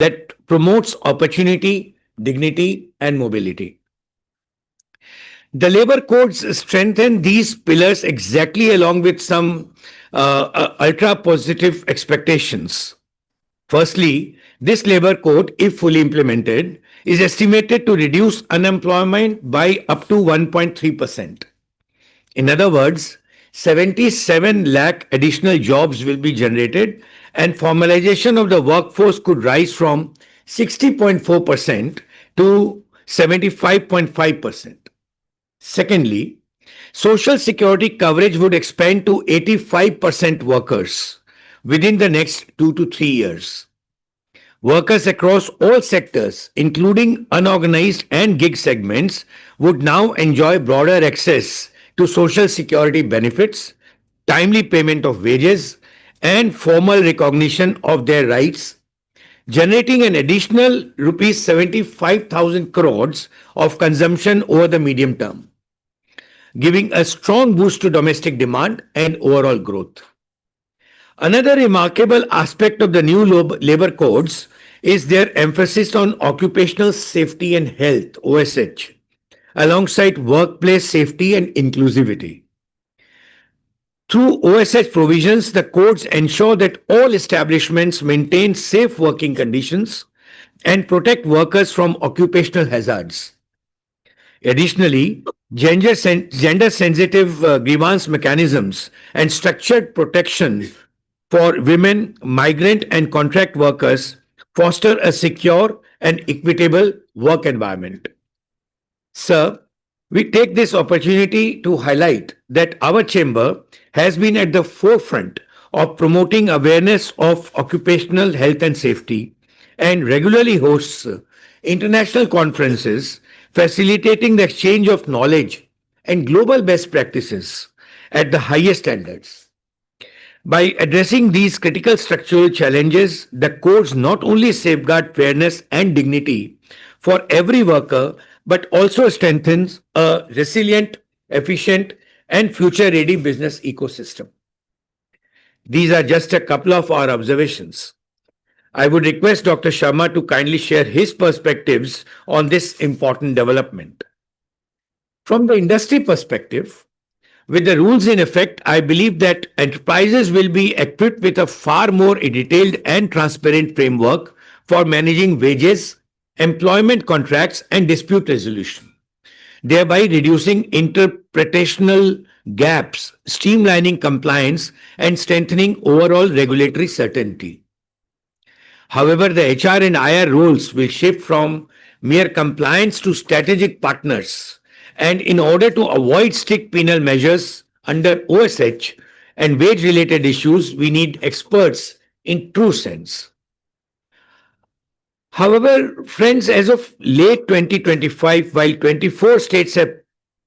that promotes opportunity, dignity, and mobility. The labor codes strengthen these pillars exactly along with some ultra positive expectations. Firstly, this labor code, if fully implemented, is estimated to reduce unemployment by up to 1.3%. In other words, 77 lakh additional jobs will be generated, and formalization of the workforce could rise from 60.4% to 75.5%. Secondly, social security coverage would expand to 85% workers within the next 2 to 3 years. Workers across all sectors, including unorganized and gig segments, would now enjoy broader access to social security benefits, timely payment of wages, and formal recognition of their rights, generating an additional rupees 75,000 crores of consumption over the medium term, giving a strong boost to domestic demand and overall growth. Another remarkable aspect of the new labor codes is their emphasis on occupational safety and health, OSH, alongside workplace safety and inclusivity. Through OSH provisions, the codes ensure that all establishments maintain safe working conditions and protect workers from occupational hazards. Additionally, gender sensitive grievance mechanisms and structured protection for women, migrant, and contract workers foster a secure and equitable work environment. Sir, we take this opportunity to highlight that our chamber has been at the forefront of promoting awareness of occupational health and safety and regularly hosts international conferences facilitating the exchange of knowledge and global best practices at the highest standards. By addressing these critical structural challenges, the codes not only safeguard fairness and dignity for every worker, but also strengthens a resilient, efficient, and future ready business ecosystem. These are just a couple of our observations. I would request Dr. Sharma to kindly share his perspectives on this important development. From the industry perspective, with the rules in effect, I believe that enterprises will be equipped with a far more detailed and transparent framework for managing wages, employment contracts, and dispute resolution, thereby reducing interpretational gaps, streamlining compliance, and strengthening overall regulatory certainty. However, the HR and IR roles will shift from mere compliance to strategic partners. And in order to avoid strict penal measures under OSH and wage related issues, we need experts in true sense. However, friends, as of late 2025, while 24 states have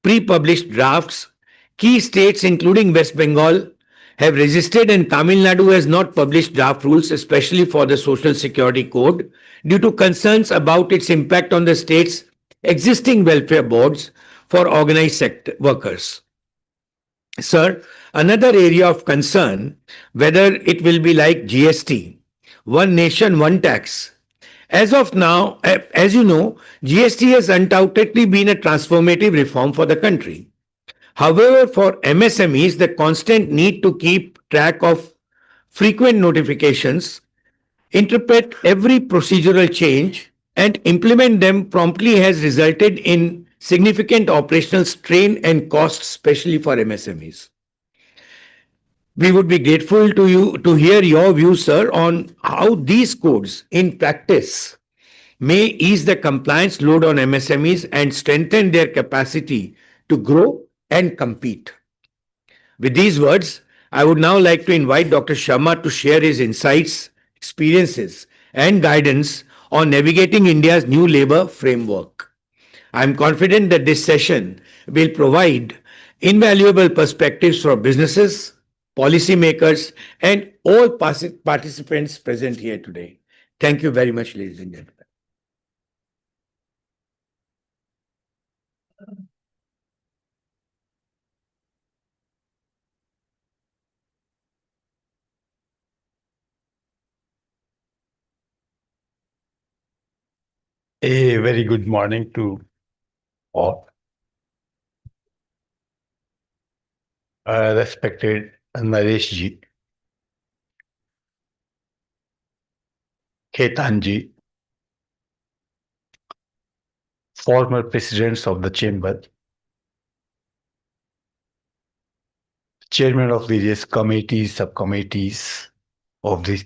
pre published drafts, key states, including West Bengal, have resisted, and Tamil Nadu has not published draft rules, especially for the Social Security Code, due to concerns about its impact on the state's existing welfare boards for organized sector workers. Sir, another area of concern whether it will be like GST, one nation, one tax. As of now, as you know, GST has undoubtedly been a transformative reform for the country. However, for MSMEs, the constant need to keep track of frequent notifications, interpret every procedural change, and implement them promptly has resulted in significant operational strain and costs, especially for MSMEs. We would be grateful to you to hear your views, sir, on how these codes in practice may ease the compliance load on MSMEs and strengthen their capacity to grow and compete. With these words, I would now like to invite Dr. Sharma to share his insights, experiences, and guidance on navigating India's new labor framework. I am confident that this session will provide invaluable perspectives for businesses, policymakers, and all participants present here today. Thank you very much, ladies and gentlemen. A very good morning to all. Respected Naresh ji, Ketan ji, former presidents of the chamber, chairman of various committees, subcommittees of this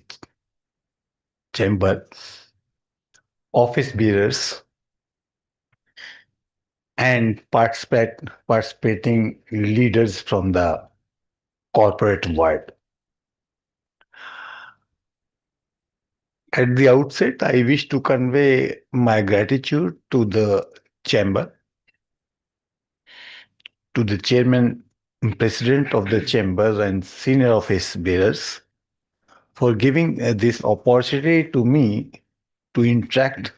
chamber, office bearers, and participating leaders from the corporate world. At the outset, I wish to convey my gratitude to the chamber, to the chairman and president of the chamber and senior office bearers for giving this opportunity to me to interact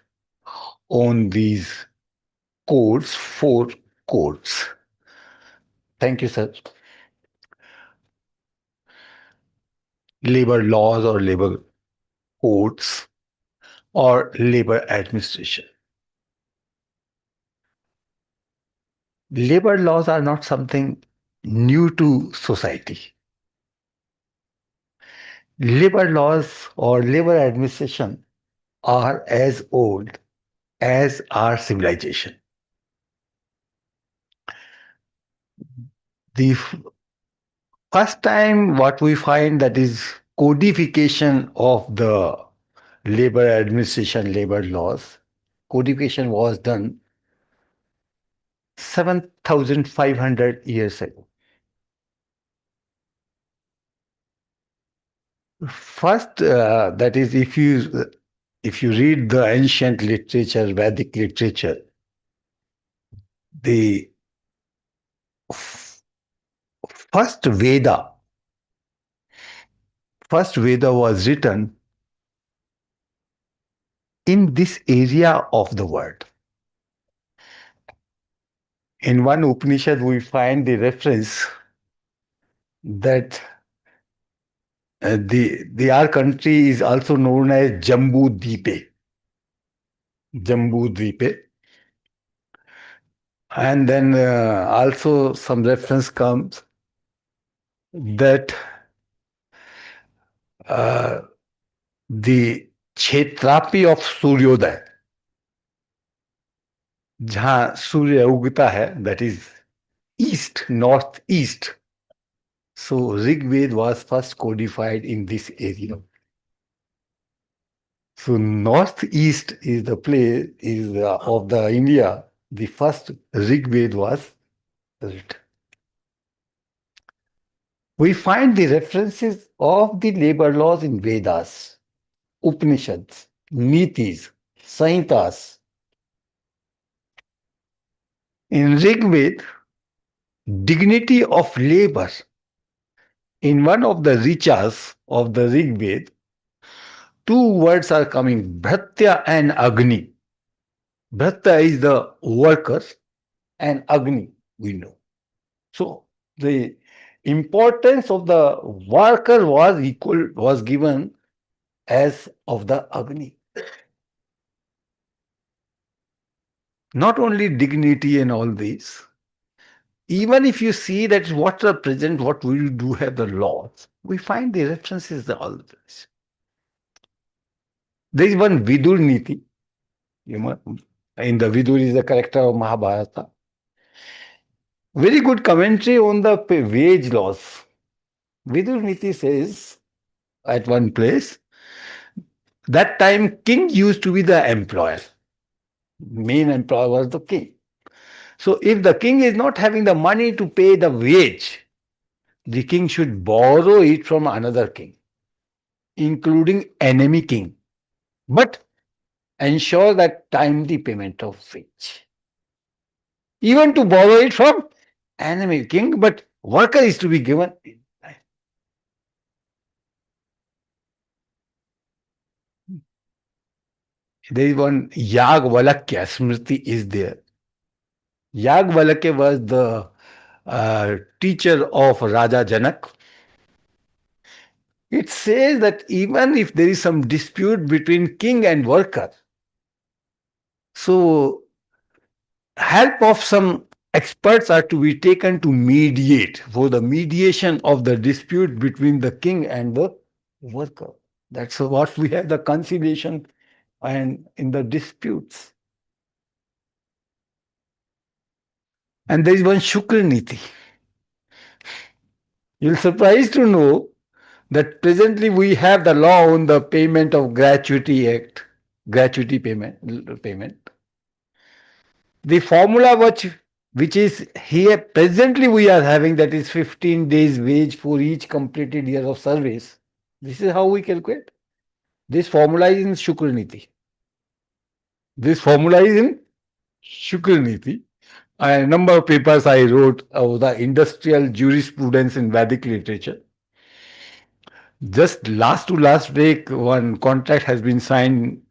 on these codes, four codes. Thank you, sir. Labor laws or labor codes or labor administration. Labor laws are not something new to society. Labor laws or labor administration are as old as our civilization. The first time what we find that is codification of the labor administration, labor laws, codification was done 7,500 years ago. First, that is, if you read the ancient literature, Vedic literature, the f- first Veda, first Veda was written in this area of the world. In one Upanishad, we find the reference that the our country is also known as Jambu Dweep. Jambu Dweep. And then also some reference comes that uh, the क्षेत्रापि of सूर्योदय जहाँ सूर्य उगता है that is east, northeast. So Rig Ved was first codified in this area. So northeast is the place of the India. The first Rig Ved was written. We find the references of the labor laws in Vedas, Upanishads, Nitis, Samhitas. In Rig Ved, dignity of labor. In one of the richas of the Rig Ved, two words are coming, Bhratya and Agni. Bhratya is the worker and Agni, we know. So the importance of the worker was given as of the Agni. Not only dignity and all this, even if you see that what are present, what we do have the laws, we find the references all this. There is one Vidur Niti. You know, in the Vidur is the character of Mahabharata. Very good commentary on the wage laws. Vidur Niti says at one place, that time king used to be the employer. Main employer was the king. So if the king is not having the money to pay the wage, the king should borrow it from another king, including enemy king, but ensure that timely payment of wage. Even to borrow it from enemy king, but worker is to be given in time. There is one Yagvalakya Smriti is there. Yagvalakya was the teacher of Raja Janak. It says that even if there is some dispute between king and worker, So help of some experts are to be taken to mediate for the mediation of the dispute between the king and the worker. That's what we have, the conciliation and in the disputes. And there is one Shukr Niti. You'll surprised to know that presently we have the law on the payment of gratuity act, gratuity payment. The formula which is here presently we are having, that is 15 days wage for each completed year of service. This is how we calculate. This formula is in Shukr Niti. This formula is in Shukr Niti. A number of papers I wrote of the industrial jurisprudence in Vedic literature. Just last to last week, one contract has been signed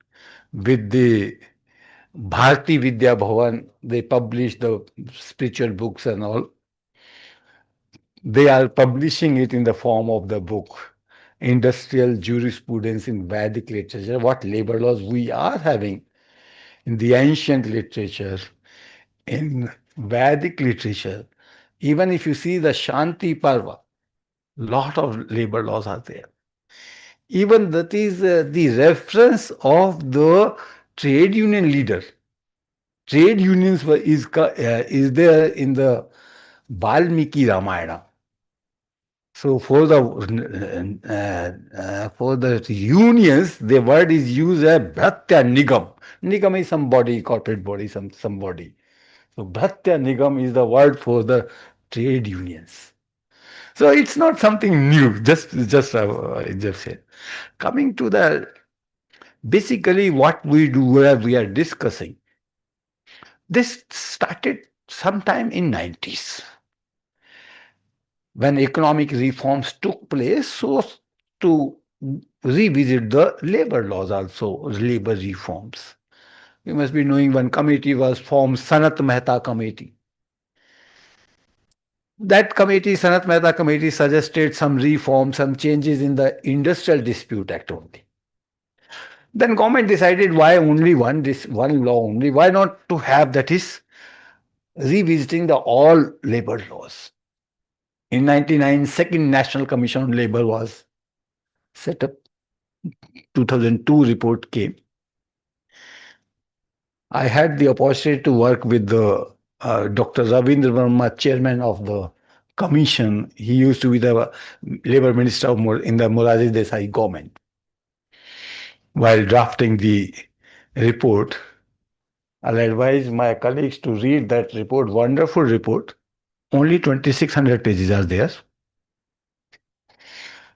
with the Bharati Vidya Bhavan. They publish the spiritual books and all. They are publishing it in the form of the book, Industrial Jurisprudence in Vedic Literature, what labor laws we are having in the ancient literature, in Vedic literature. Even if you see the Shanti Parva, lot of labor laws are there. Even that is the reference of the trade union leader. Trade unions is there in the Valmiki Ramayana. So for the unions, the word is used as Bhatya Nigam. Nigam is somebody, corporate body, somebody. So Bhatya Nigam is the word for the trade unions. So it's not something new. Just say. Coming to the basically what we do, where we are discussing. This started sometime in 90s when economic reforms took place, so to revisit the labor laws also, labor reforms. You must be knowing one committee was formed, Sanat Mehta Committee. That committee, Sanat Mehta Committee, suggested some reforms, some changes in the Industrial Dispute Act only. Then government decided why only this one law only, why not to have, that is revisiting the all labor laws. In 1999, second National Commission on Labor was set up. 2002 report came. I had the opportunity to work with the Dr. Ravindra Verma, chairman of the commission. He used to be the labor minister in the Morarji Desai government. While drafting the report, I'll advise my colleagues to read that report, wonderful report. Only 2,600 pages are there.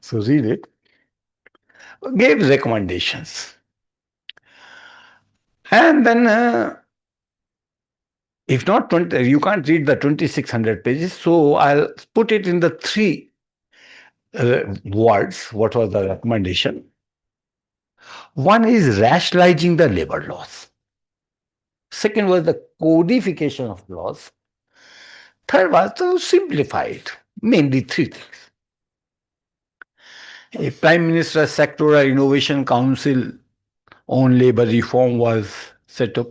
So read it. Gave recommendations. And then, if not 20, you can't read the 2,600 pages. So I'll put it in the three words. What was the recommendation? One is rationalizing the labor laws. Second was the codification of laws. Third was to simplify it. Mainly three things. A Prime Minister's Sectoral Innovation Council on labor reform was set up.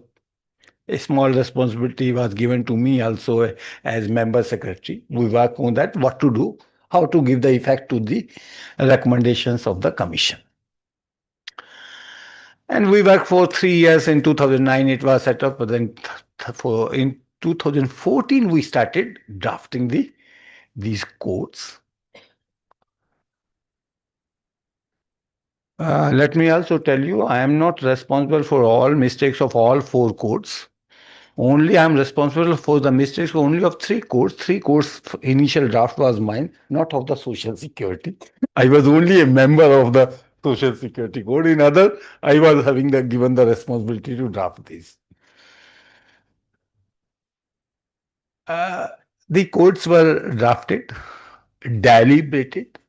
A small responsibility was given to me also as member secretary. We work on that, what to do, how to give the effect to the recommendations of the commission. And we worked for 3 years. In 2009 it was set up, but then in 2014 we started drafting these codes. Let me also tell you, I am not responsible for all mistakes of all 4 codes. Only I am responsible for the mistakes only of 3 codes. 3 codes initial draft was mine, not of the Social Security. I was only a member of the Social Security Code. In other, I was having given the responsibility to draft these. The codes were drafted, deliberated,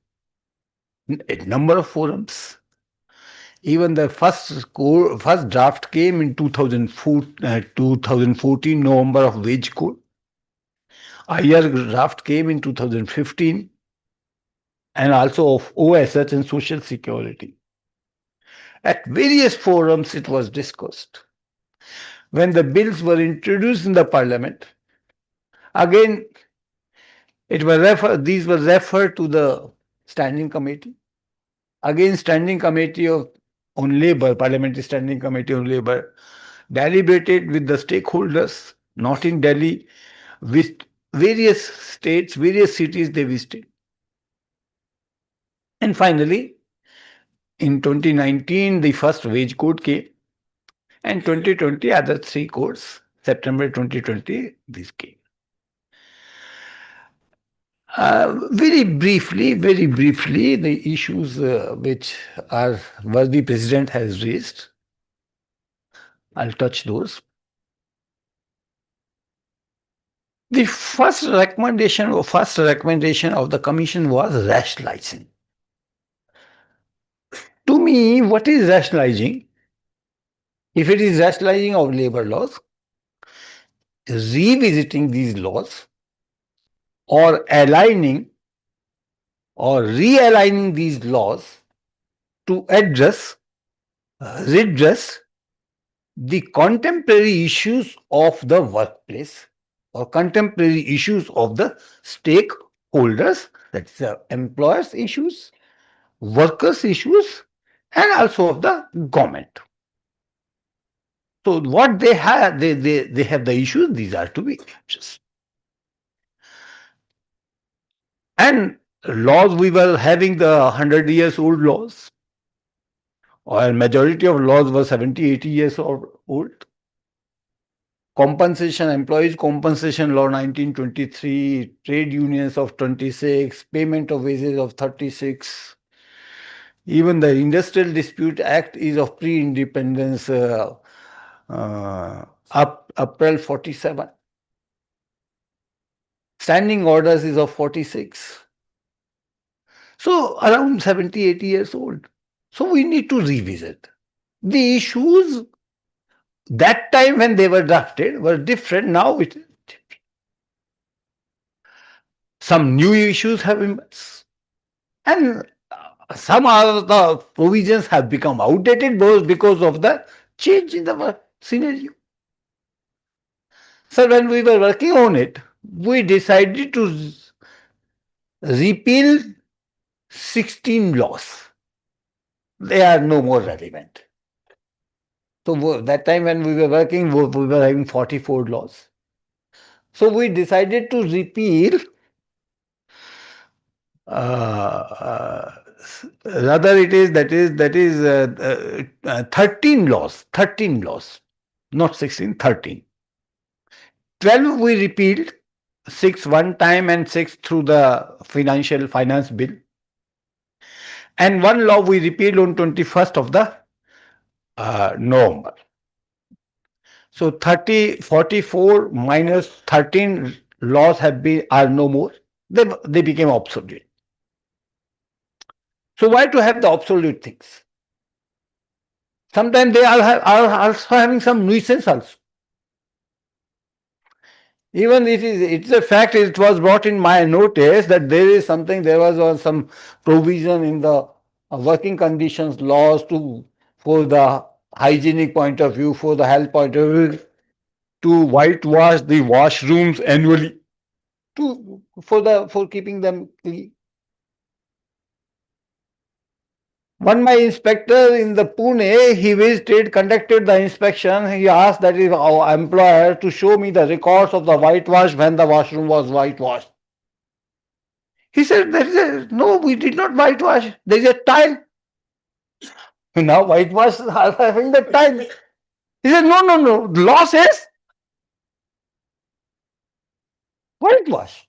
a number of forums. Even the first draft came in 2014, November, of Wage Code. Higher draft came in 2015, and also of OSH and Social Security. At various forums, it was discussed. when the bills were introduced in the parliament, again, these were referred to the standing committee. Again, standing committee on labor, parliamentary standing committee on labor, deliberated with the stakeholders, not in Delhi, with various states, various cities they visited. And finally, in 2019, the first wage code came, and 2020, other three codes, September 2020, this came. Very briefly, the issues which our worthy president has raised, I'll touch those. The first recommendation of the commission was rationalizing. To me, what is rationalizing? If it is rationalizing of labor laws, revisiting these laws, or aligning or realigning these laws to redress the contemporary issues of the workplace or contemporary issues of the stakeholders, that's the employers' issues, workers' issues, and also of the government. So what they have, they have the issues, these are to be addressed. And laws, we were having the 100 years old laws, or majority of laws were 70, 80 years old. Compensation, employees compensation law 1923, trade unions of 26, payment of wages of 36. Even the Industrial Dispute Act is of pre-independence, April 47. Standing orders is of 46. So around 70, 80 years old. So we need to revisit. The issues that time when they were drafted were different. Now it is different. Some new issues have emerged. And some of the provisions have become outdated both because of the change in the scenario. So when we were working on it, we decided to repeal 16 laws. They are no more relevant. So that time when we were working, we were having 44 laws. So we decided to repeal rather it is 13 laws, not 16, 13. 12 we repealed, 6 one time and 6 through the finance bill. And one law we repealed on 21st of the November. So 44 minus 13 laws are no more. They became obsolete. So why to have the obsolete things? Sometimes they are also having some nuisance also. Even it's a fact, it was brought in my notice that there was some provision in the working conditions laws for the hygienic point of view, for the health point of view, to whitewash the washrooms annually, for keeping them clean. My inspector in the Pune, he visited, conducted the inspection. He asked that is our employer to show me the records of the whitewash when the washroom was whitewashed. He said, no, we did not whitewash. There is a tile. Now whitewash are having the tile. He said, no. The law says whitewash.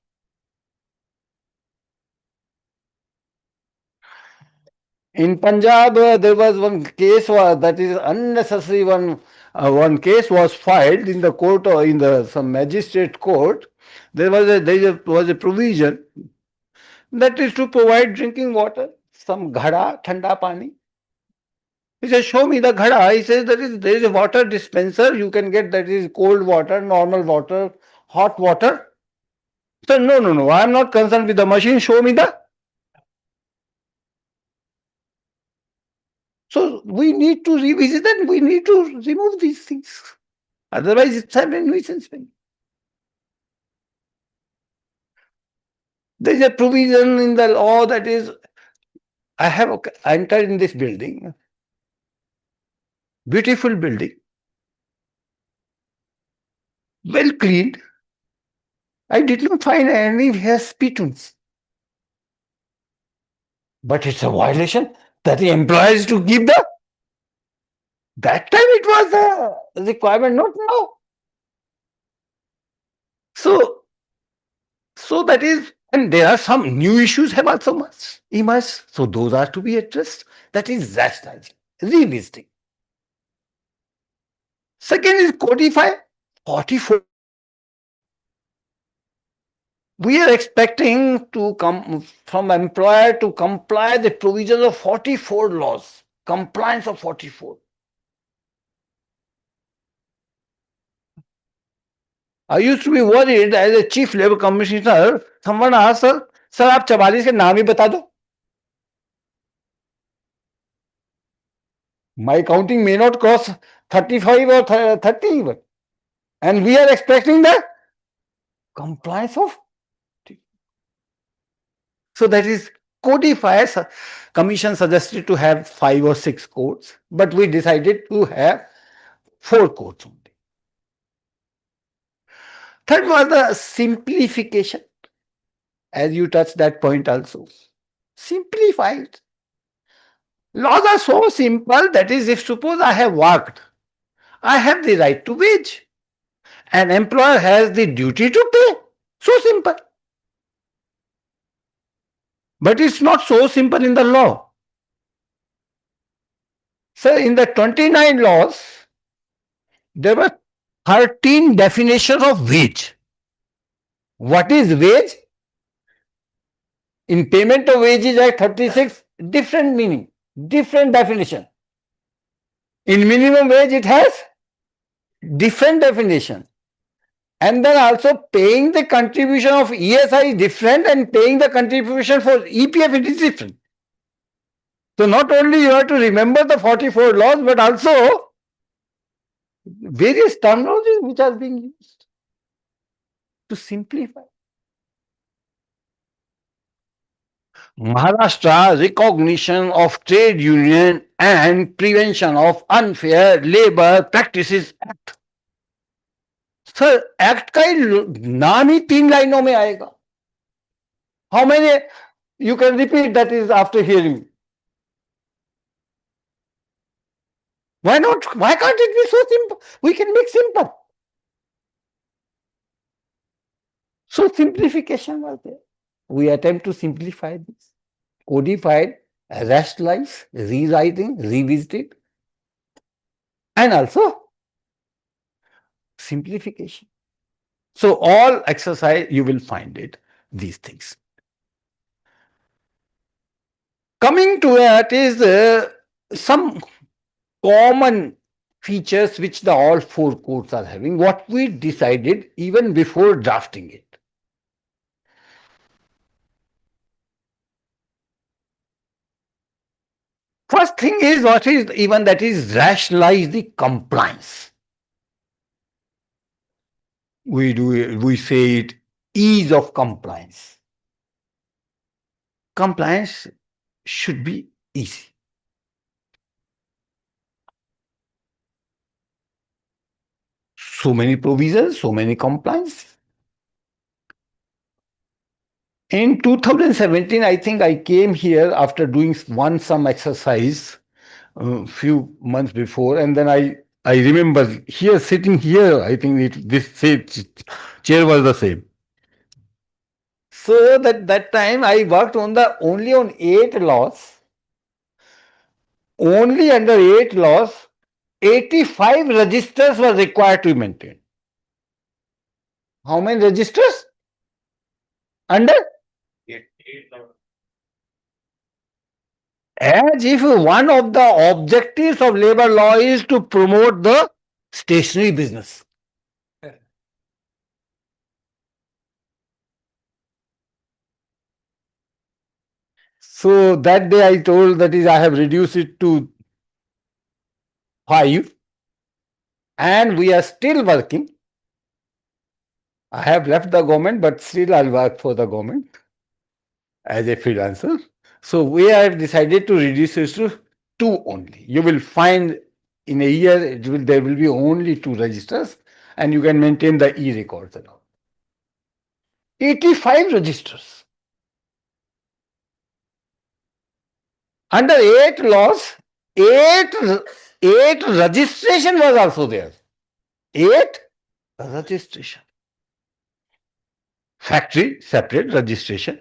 In Punjab, there was one case that is unnecessary. One case was filed in the court or in some magistrate court. There was a provision that is to provide drinking water, some ghada, thanda pani. He says, show me the ghada. He says, there is a water dispenser. You can get that is cold water, normal water, hot water. So no. I am not concerned with the machine. Show me the. So we need to revisit and we need to remove these things. Otherwise, it's a nuisance thing. There is a provision in the law that is, I have entered in this building, beautiful building, well cleaned. I did not find any spittoons. But it's a violation that the employer is to give the. That time it was a requirement, not now. So that is, and there are some new issues have also emerged. So those are to be addressed. That is rationalizing, revisiting. Second is codify 44. We are expecting to come from employer to comply the provisions of 44 laws, compliance of 44. I used to be worried as a chief labor commissioner. Someone asked, sir, आप 44 के नाम ही बता दो. My counting may not cross 35 or 30 even. And we are expecting the compliance of. So that is codified. Commission suggested to have 5 or 6 codes, but we decided to have 4 codes only. Third was the simplification. As you touched that point also. Simplified. Laws are so simple that is, if suppose I have worked, I have the right to wage. An employer has the duty to pay. So simple. But it's not so simple in the law. So in the 29 laws, there were 13 definitions of wage. What is wage? In Payment of Wages Act 36, different meaning, different definition. In minimum wage, it has different definition. And then also paying the contribution of ESI is different and paying the contribution for EPF it is different. So not only you have to remember the 44 laws, but also various terminologies which are being used to simplify. Maharashtra Recognition of Trade Union and Prevention of Unfair Labor Practices Act. Sir act का नाम ही 3 लाइनों में आएगा. How many you can repeat that is after hearing. Why not? Why can't it be so simple? We can make simple. So simplification was there. We attempt to simplify this, codified, rationalize, rewriting, revisited, and also simplification. So all exercise you will find it, these things. Coming to that is some common features which the all 4 codes are having, what we decided even before drafting it. First thing is what is even that is rationalize the compliance. We say it ease of compliance. Compliance should be easy. So many provisions, so many compliance. In 2017, I think I came here after doing some exercise a few months before, and then I remember here sitting here, I think this chair was the same. So that time I worked only on 8 laws. Only under 8 laws, 85 registers were required to be maintained. How many registers? Under? 8 as if one of the objectives of labor law is to promote the stationery business. So that day I told, that is, I have reduced it to 5. and we are still working. I have left the government, but still I'll work for the government as a freelancer. So we have decided to reduce it to two only. You will find in a year there will be only two registers, and you can maintain the e-records and all. 85 registers. Under 8 laws, 8, 8 registration was also there. 8 registration. Factory, separate registration.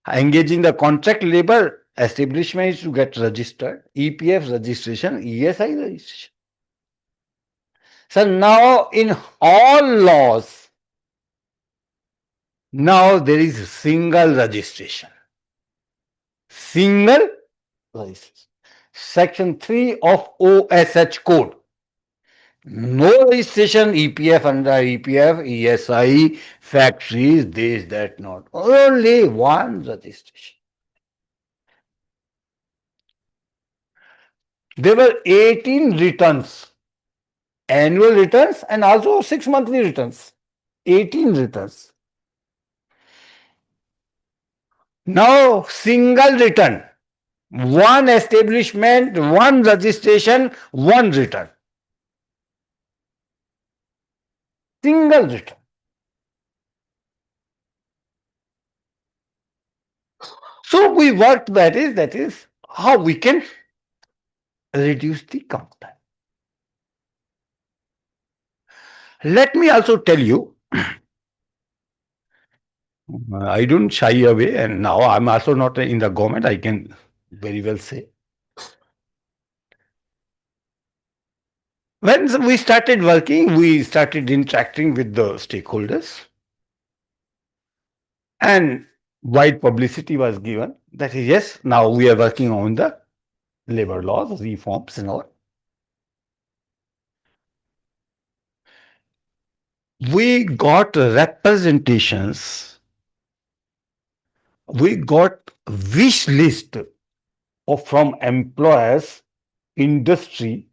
Engaging the contract labor establishment is to get registered. EPF registration, ESI registration. So now in all laws, now there is single registration. Single registration. Section 3 of OSH code. No registration, EPF under EPF, ESI, factories, this, that, not. Only one registration. There were 18 returns, annual returns and also 6 monthly returns. 18 returns. Now, single return, one establishment, one registration, one return. Single return. So we worked, that is how we can reduce the count time. Let me also tell you, I don't shy away, and now I'm also not in the government, I can very well say. When we started working, we started interacting with the stakeholders, and wide publicity was given that yes, now we are working on the labor laws, reforms and all. We got representations, we got wish list from employers, industry,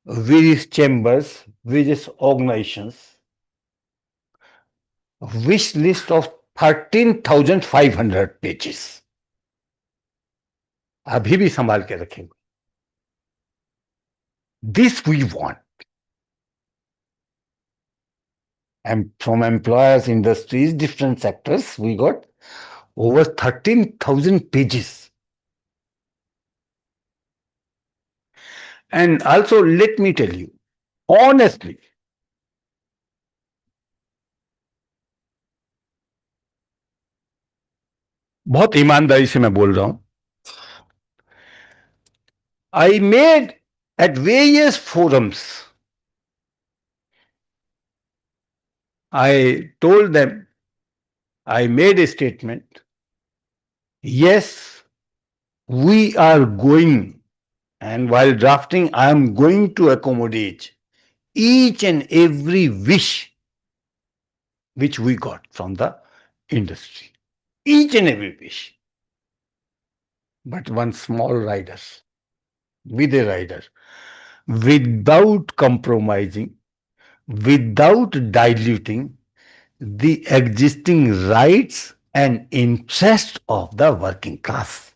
various chambers, various organizations, wish list of 13,500 pages. अभी भी संभाल के रखेंगे. This we want. And from employers, industries, different sectors, we got over 13,000 pages. And also, let me tell you, honestly, बहुत ईमानदारी से मैं बोल रहा हूं, I made at various forums, I told them, I made a statement, yes, we are going, and while drafting, I am going to accommodate each and every wish which we got from the industry. Each and every wish. But one small rider, with a rider, without compromising, without diluting the existing rights and interests of the working class.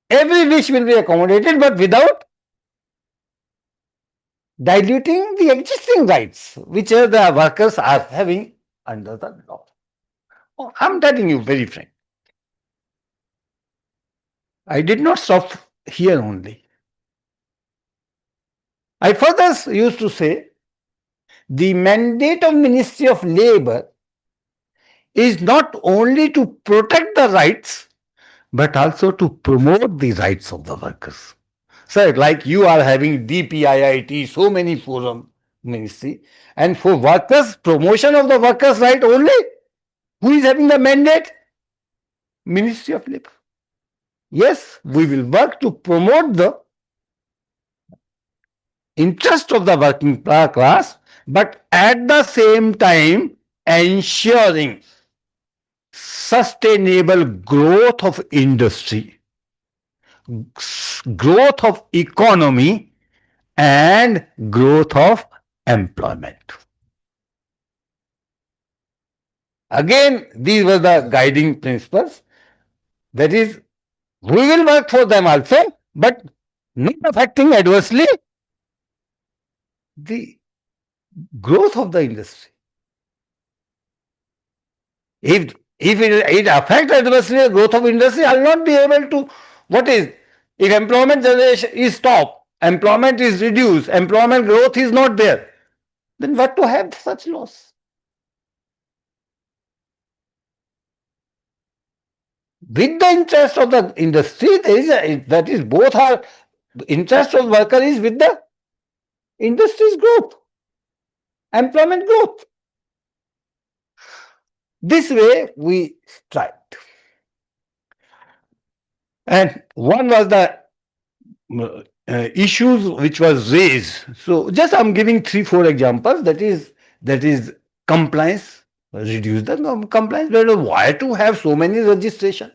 Every wish will be accommodated, but without diluting the existing rights which the workers are having under the law. Oh, I'm telling you very frank. I did not stop here only. I further used to say the mandate of Ministry of Labor is not only to protect the rights, but also to promote the rights of the workers. Sir, like you are having DPIIT, so many forum ministry, and for workers, promotion of the workers' right only, who is having the mandate? Ministry of Labor. Yes, we will work to promote the interest of the working class, but at the same time ensuring sustainable growth of industry, growth of economy and growth of employment. Again, these were the guiding principles. That is, we will work for them also, but not affecting adversely the growth of the industry. If it affects adversely the growth of industry, I will not be able to. What is, if employment generation is stopped, employment is reduced, employment growth is not there, then what to have such loss? With the interest of the industry, there is that is both are, the interest of worker is with the industry's growth, employment growth. This way we tried. And one was the issues which was raised. So just I'm giving 3-4 examples. That is compliance. Reduce the compliance. But why to have so many registration?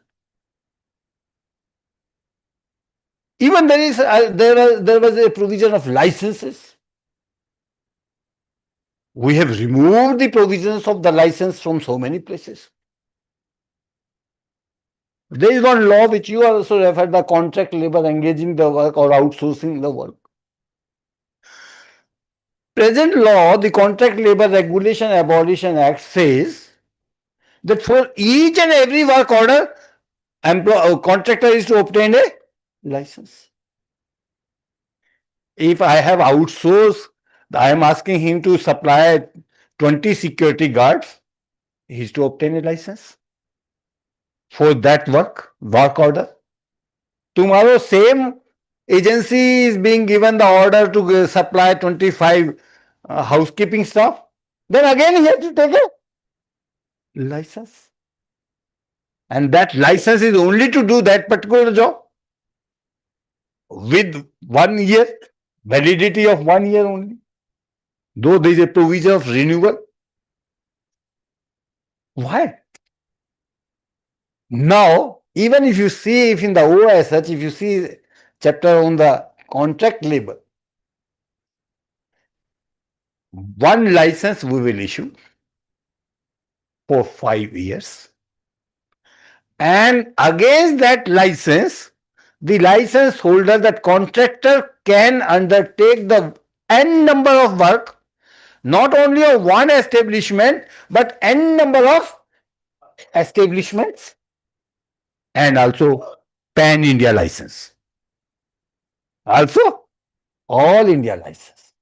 Even there was a provision of licenses. We have removed the provisions of the license from so many places. There is one law which you also referred, the contract labor, engaging the work or outsourcing the work. Present law, the Contract Labor Regulation Abolition Act, says that for each and every work order, contractor is to obtain a license. If I have outsourced, I am asking him to supply 20 security guards, he is to obtain a license for that work order. Tomorrow, same agency is being given the order to supply 25 housekeeping staff, then again he has to take a license. And that license is only to do that particular job with 1 year, validity of 1 year only. Though there is a provision of renewal. Why? Now, even if you see, if in the OISH, if you see chapter on the contract labor, one license we will issue for 5 years. And against that license, the license holder, that contractor, can undertake the n number of work, not only of one establishment, but n number of establishments, and also pan India license. Also, all India license.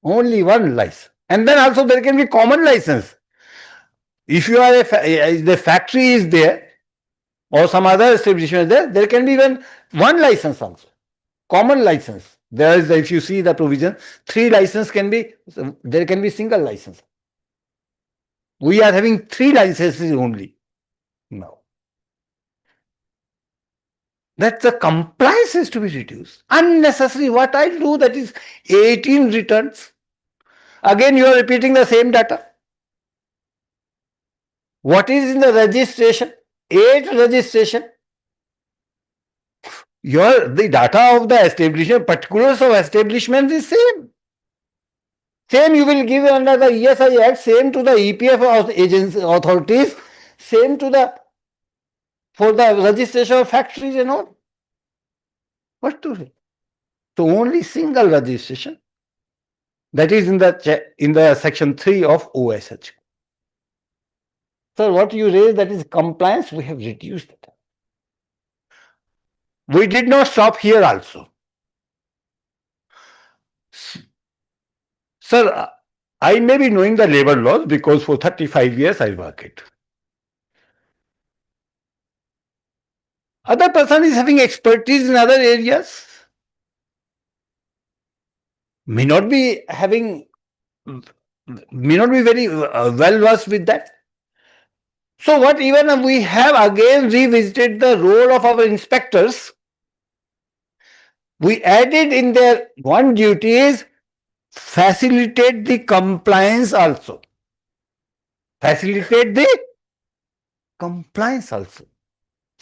Only one license. And then also there can be common license. If you are the factory is there or some other establishment is there can be even one license also. Common license. There is, if you see the provision, 3 license can be, there can be single license. We are having 3 licenses only now. That the compliance is to be reduced. Unnecessary, what I do, that is 18 returns. Again, you are repeating the same data. What is in the registration? 8 registration. The data of the establishment, particulars of establishment is same. Same you will give under the ESI Act, same to the EPF agency authorities, same to the for the registration of factories and all. What to do? So only single registration. That is in the section 3 of OSH. So what you raised, that is compliance, we have reduced it. We did not stop here also. Sir, I may be knowing the labor laws because for 35 years I work it. Other person is having expertise in other areas. May not be very well versed with that. So what even we have again revisited the role of our inspectors. We added in their one duty is facilitate the compliance also. Facilitate the compliance also.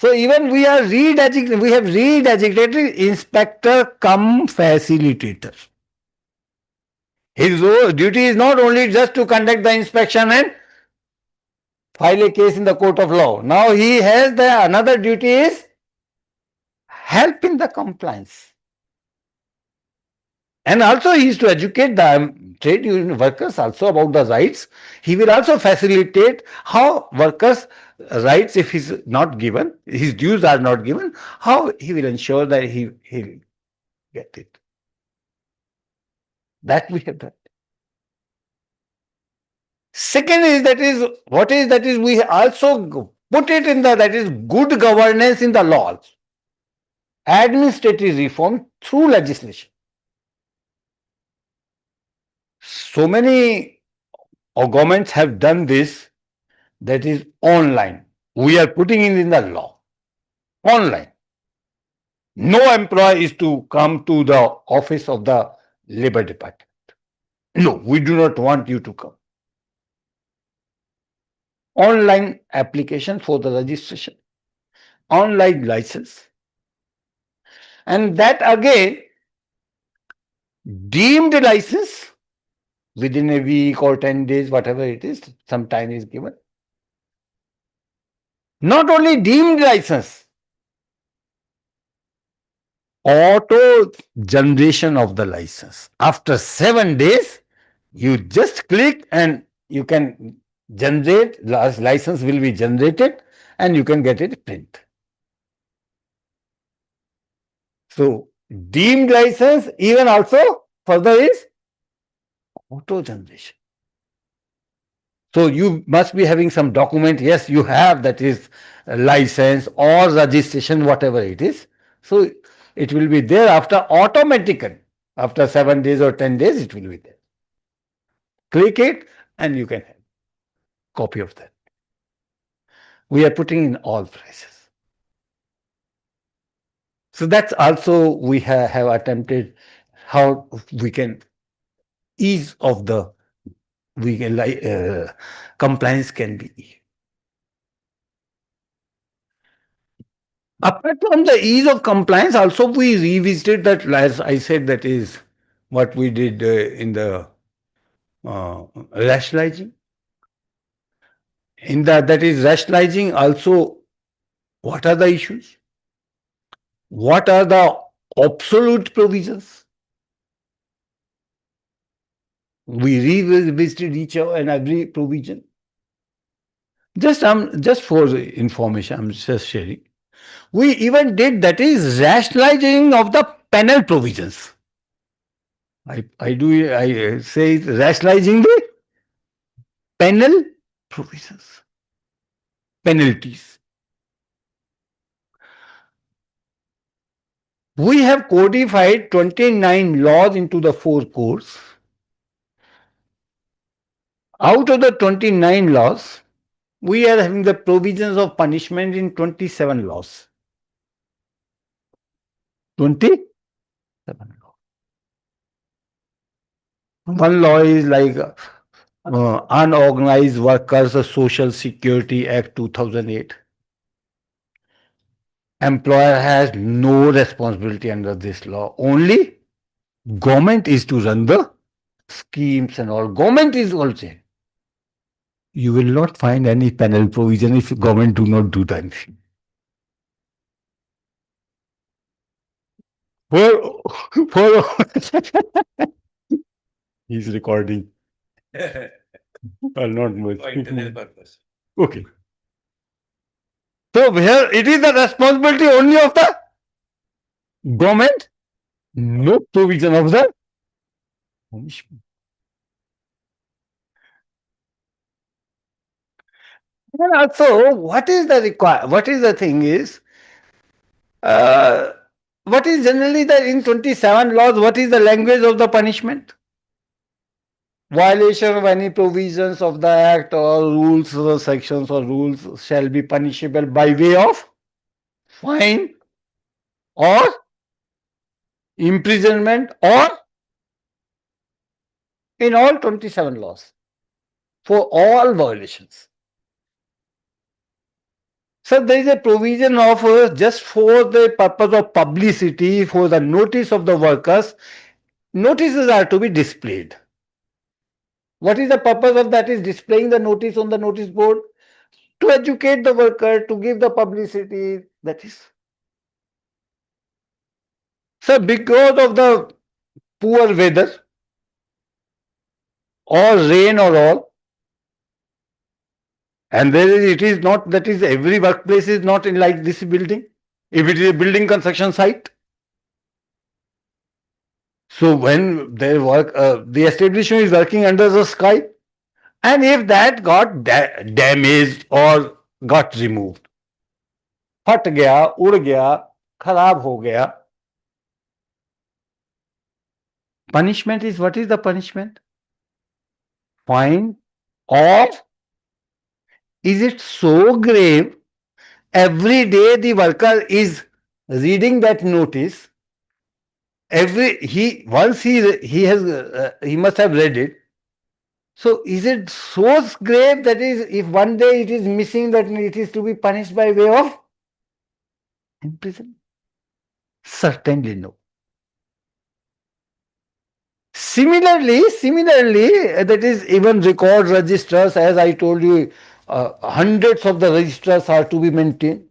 So even we have redesignated inspector cum facilitator. His duty is not only just to conduct the inspection and file a case in the court of law. Now he has the another duty is help in the compliance. And also he is to educate the trade union workers also about the rights. He will also facilitate how workers' rights, if he's not given, his dues are not given, how he will ensure that he'll get it. That we have done. Second is that is we also put it in the that is good governance in the laws, administrative reform through legislation. So many governments have done this, that is online. We are putting it in the law. Online. No employee is to come to the office of the labor department. No, we do not want you to come. Online application for the registration, online license. And that again, deemed license within a week or 10 days, whatever it is, some time is given. Not only deemed license, auto generation of the license. After 7 days, you just click and you can generate, license will be generated and you can get it print. So deemed license even also further is auto generation. So you must be having some document. Yes, you have, that is a license or registration, whatever it is. So it will be there after automatically. After 7 days or 10 days, it will be there. Click it and you can have copy of that. We are putting in all prices. So that's also we have attempted how we can ease of the compliance can be. Apart from the ease of compliance, also we revisited that, as I said, that is what we did in the rationalizing. In that is rationalizing also, what are the issues? What are the absolute provisions? We revisited each and every provision. Just for information, I'm just sharing. We even did, that is rationalizing of the penal provisions. I say rationalizing the penal provisions, penalties. We have codified 29 laws into the 4 codes. Out of the 29 laws, we are having the provisions of punishment in 27 laws. 27 laws. One law is like Unorganized Workers Social Security Act 2008. Employer has no responsibility under this law. Only government is to run the schemes and all. Government is also. You will not find any penal provision if government do not do that. For he's recording. I'll not move. For internal purpose. Okay. So here it is the responsibility only of the government, no provision of the punishment. And also, what is the thing is, what is generally the in 27 laws, what is the language of the punishment? Violation of any provisions of the act or rules or sections or rules shall be punishable by way of fine or imprisonment, or in all 27 laws for all violations. So there is a provision of just for the purpose of publicity, for the notice of the workers, notices are to be displayed. What is the purpose of that? Is displaying the notice on the notice board to educate the worker, to give the publicity. That is. So because of the poor weather or rain or all, and it is not, that is, every workplace is not in like this building. If it is a building construction site, so when the establishment is working under the sky, and if that got damaged or got removed, फट गया, उड़ गया, खराब हो गया, punishment is, what is the punishment? Fine. Or is it so grave? Every day the worker is reading that notice. He must have read it. So is it so grave that is, if one day it is missing, that it is to be punished by way of imprisonment? Certainly no. Similarly, that is, even record registers, as I told you, hundreds of the registers are to be maintained.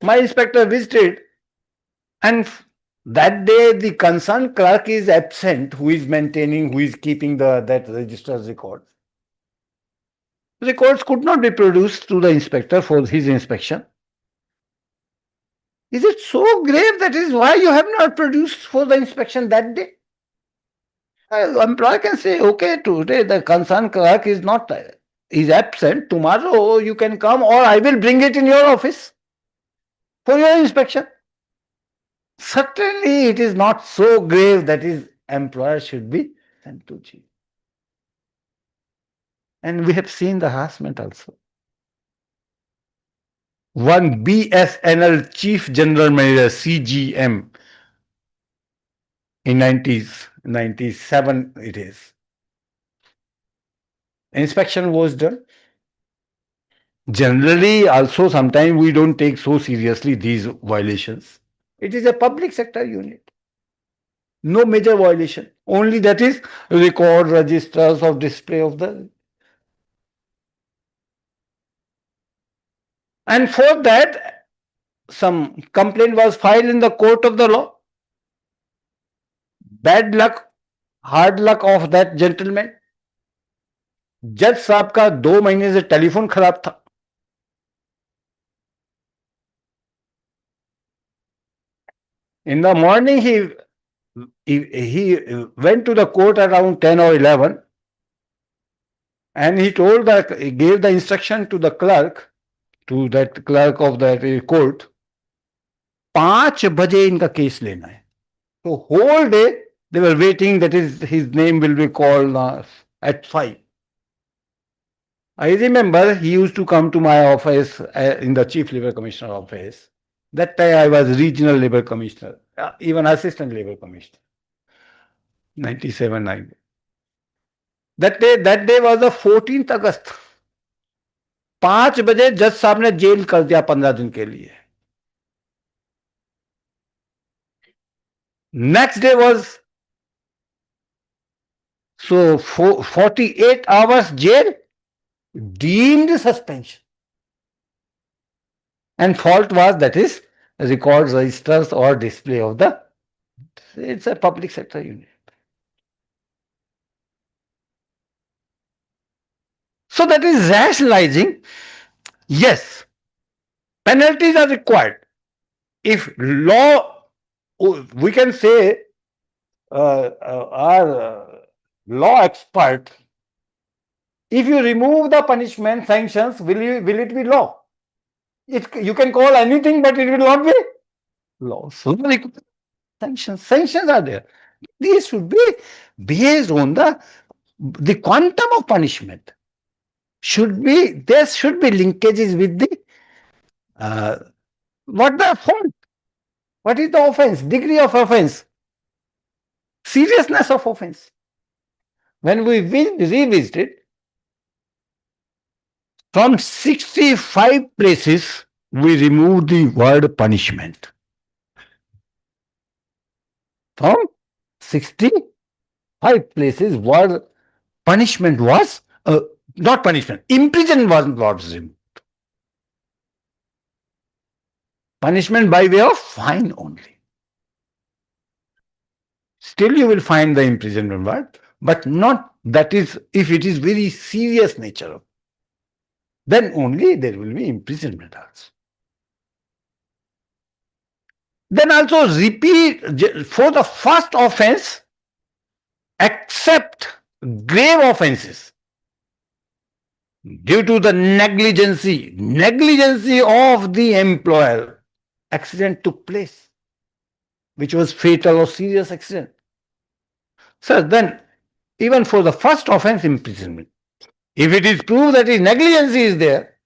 My inspector visited, and that day the concerned clerk is absent, who is maintaining, who is keeping that register's records. Records could not be produced to the inspector for his inspection. Is it so grave that is why you have not produced for the inspection that day? Employer can say, okay, today the concerned clerk is absent. Tomorrow you can come, or I will bring it in your office for your inspection. Certainly it is not so grave that is employer should be sent to jail. And we have seen the harassment also. One BSNL Chief General Manager, CGM, in 97 it is. Inspection was done. Generally, also sometimes we don't take so seriously these violations. It is a public sector unit. No major violation. Only that is record registers of display of the. And for that, some complaint was filed in the court of the law. Bad luck, hard luck of that gentleman. जज साहब का 2 महीने से telephone खराब था. In the morning, he went to the court around 10 or 11, and he gave the instruction to the clerk, to that clerk of that court, 5 बजे इनका case लेना है. So whole day they were waiting, that is, his name will be called at 5. I remember he used to come to my office in the Chief Labour Commissioner office. That time I was Regional Labour Commissioner, even Assistant Labour Commissioner. 97, 90. That day was the 14th August. 5 बजे जज साहब ने jail कर दिया 15 दिन के लिए. Next day was, so 48 hours jail, deemed suspension. And fault was, that is, records, registers, or display of the. It's a public sector unit. So that is rationalizing. Yes, penalties are required. If law, we can say, our law expert, if you remove the punishment, sanctions, will it be law? You can call anything, but it will not be law. So sanctions are there. These should be based on the quantum of punishment. There should be linkages with the what the fault, what is the offense, degree of offense, seriousness of offense. When we revisited, From 65 places, we removed the word punishment. From 65 places, word punishment was, not punishment, imprisonment was removed. Punishment by way of fine only. Still you will find the imprisonment word, but not that is, if it is very serious nature of, then only there will be imprisonment also. Then also repeat for the first offense, except grave offenses due to the negligence of the employer, accident took place, which was fatal or serious accident. So then, even for the first offense, imprisonment. If it is proved that his negligence is there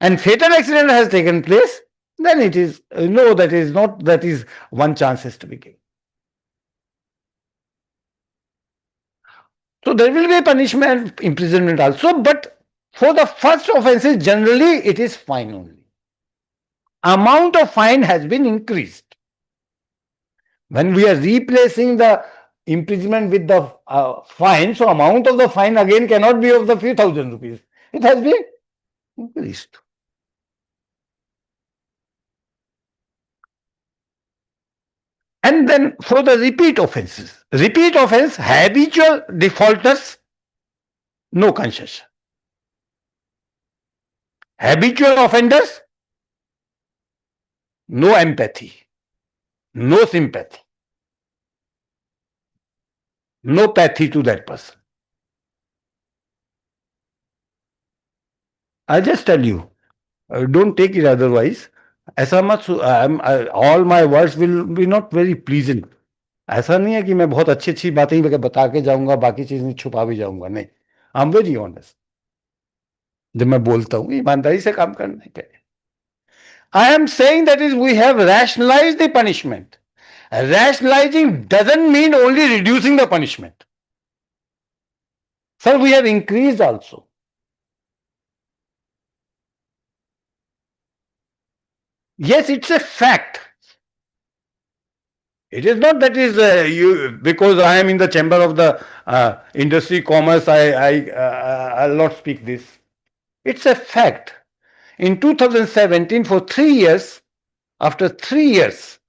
and fatal accident has taken place, then it is no, that is not, that is one chance has to be given. So there will be punishment, imprisonment also, but for the first offenses, generally it is fine only. Amount of fine has been increased. When we are replacing the imprisonment with the fine, so amount of the fine again cannot be of the few thousand rupees. It has been increased. And then for the repeat offenses, repeat offense, habitual defaulters, no concession. Habitual offenders, no empathy, no sympathy, no pathy to that person. I just tell you, don't take it otherwise. ऐसा मत all my words will be not very pleasant. ऐसा नहीं है कि मैं बहुत अच्छी अच्छी बातें ही बता के जाऊंगा, बाकी चीज छुपा भी जाऊंगा, नहीं. I am very honest. जब मैं बोलता हूँ ईमानदारी से काम करने के. I am saying that is we have rationalized the punishment. Rationalizing doesn't mean only reducing the punishment. Sir, we have increased also. Yes, it's a fact. It is not that is you because I am in the chamber of the industry commerce. I'll not speak this. It's a fact. In 2017, for 3 years, after 3 years,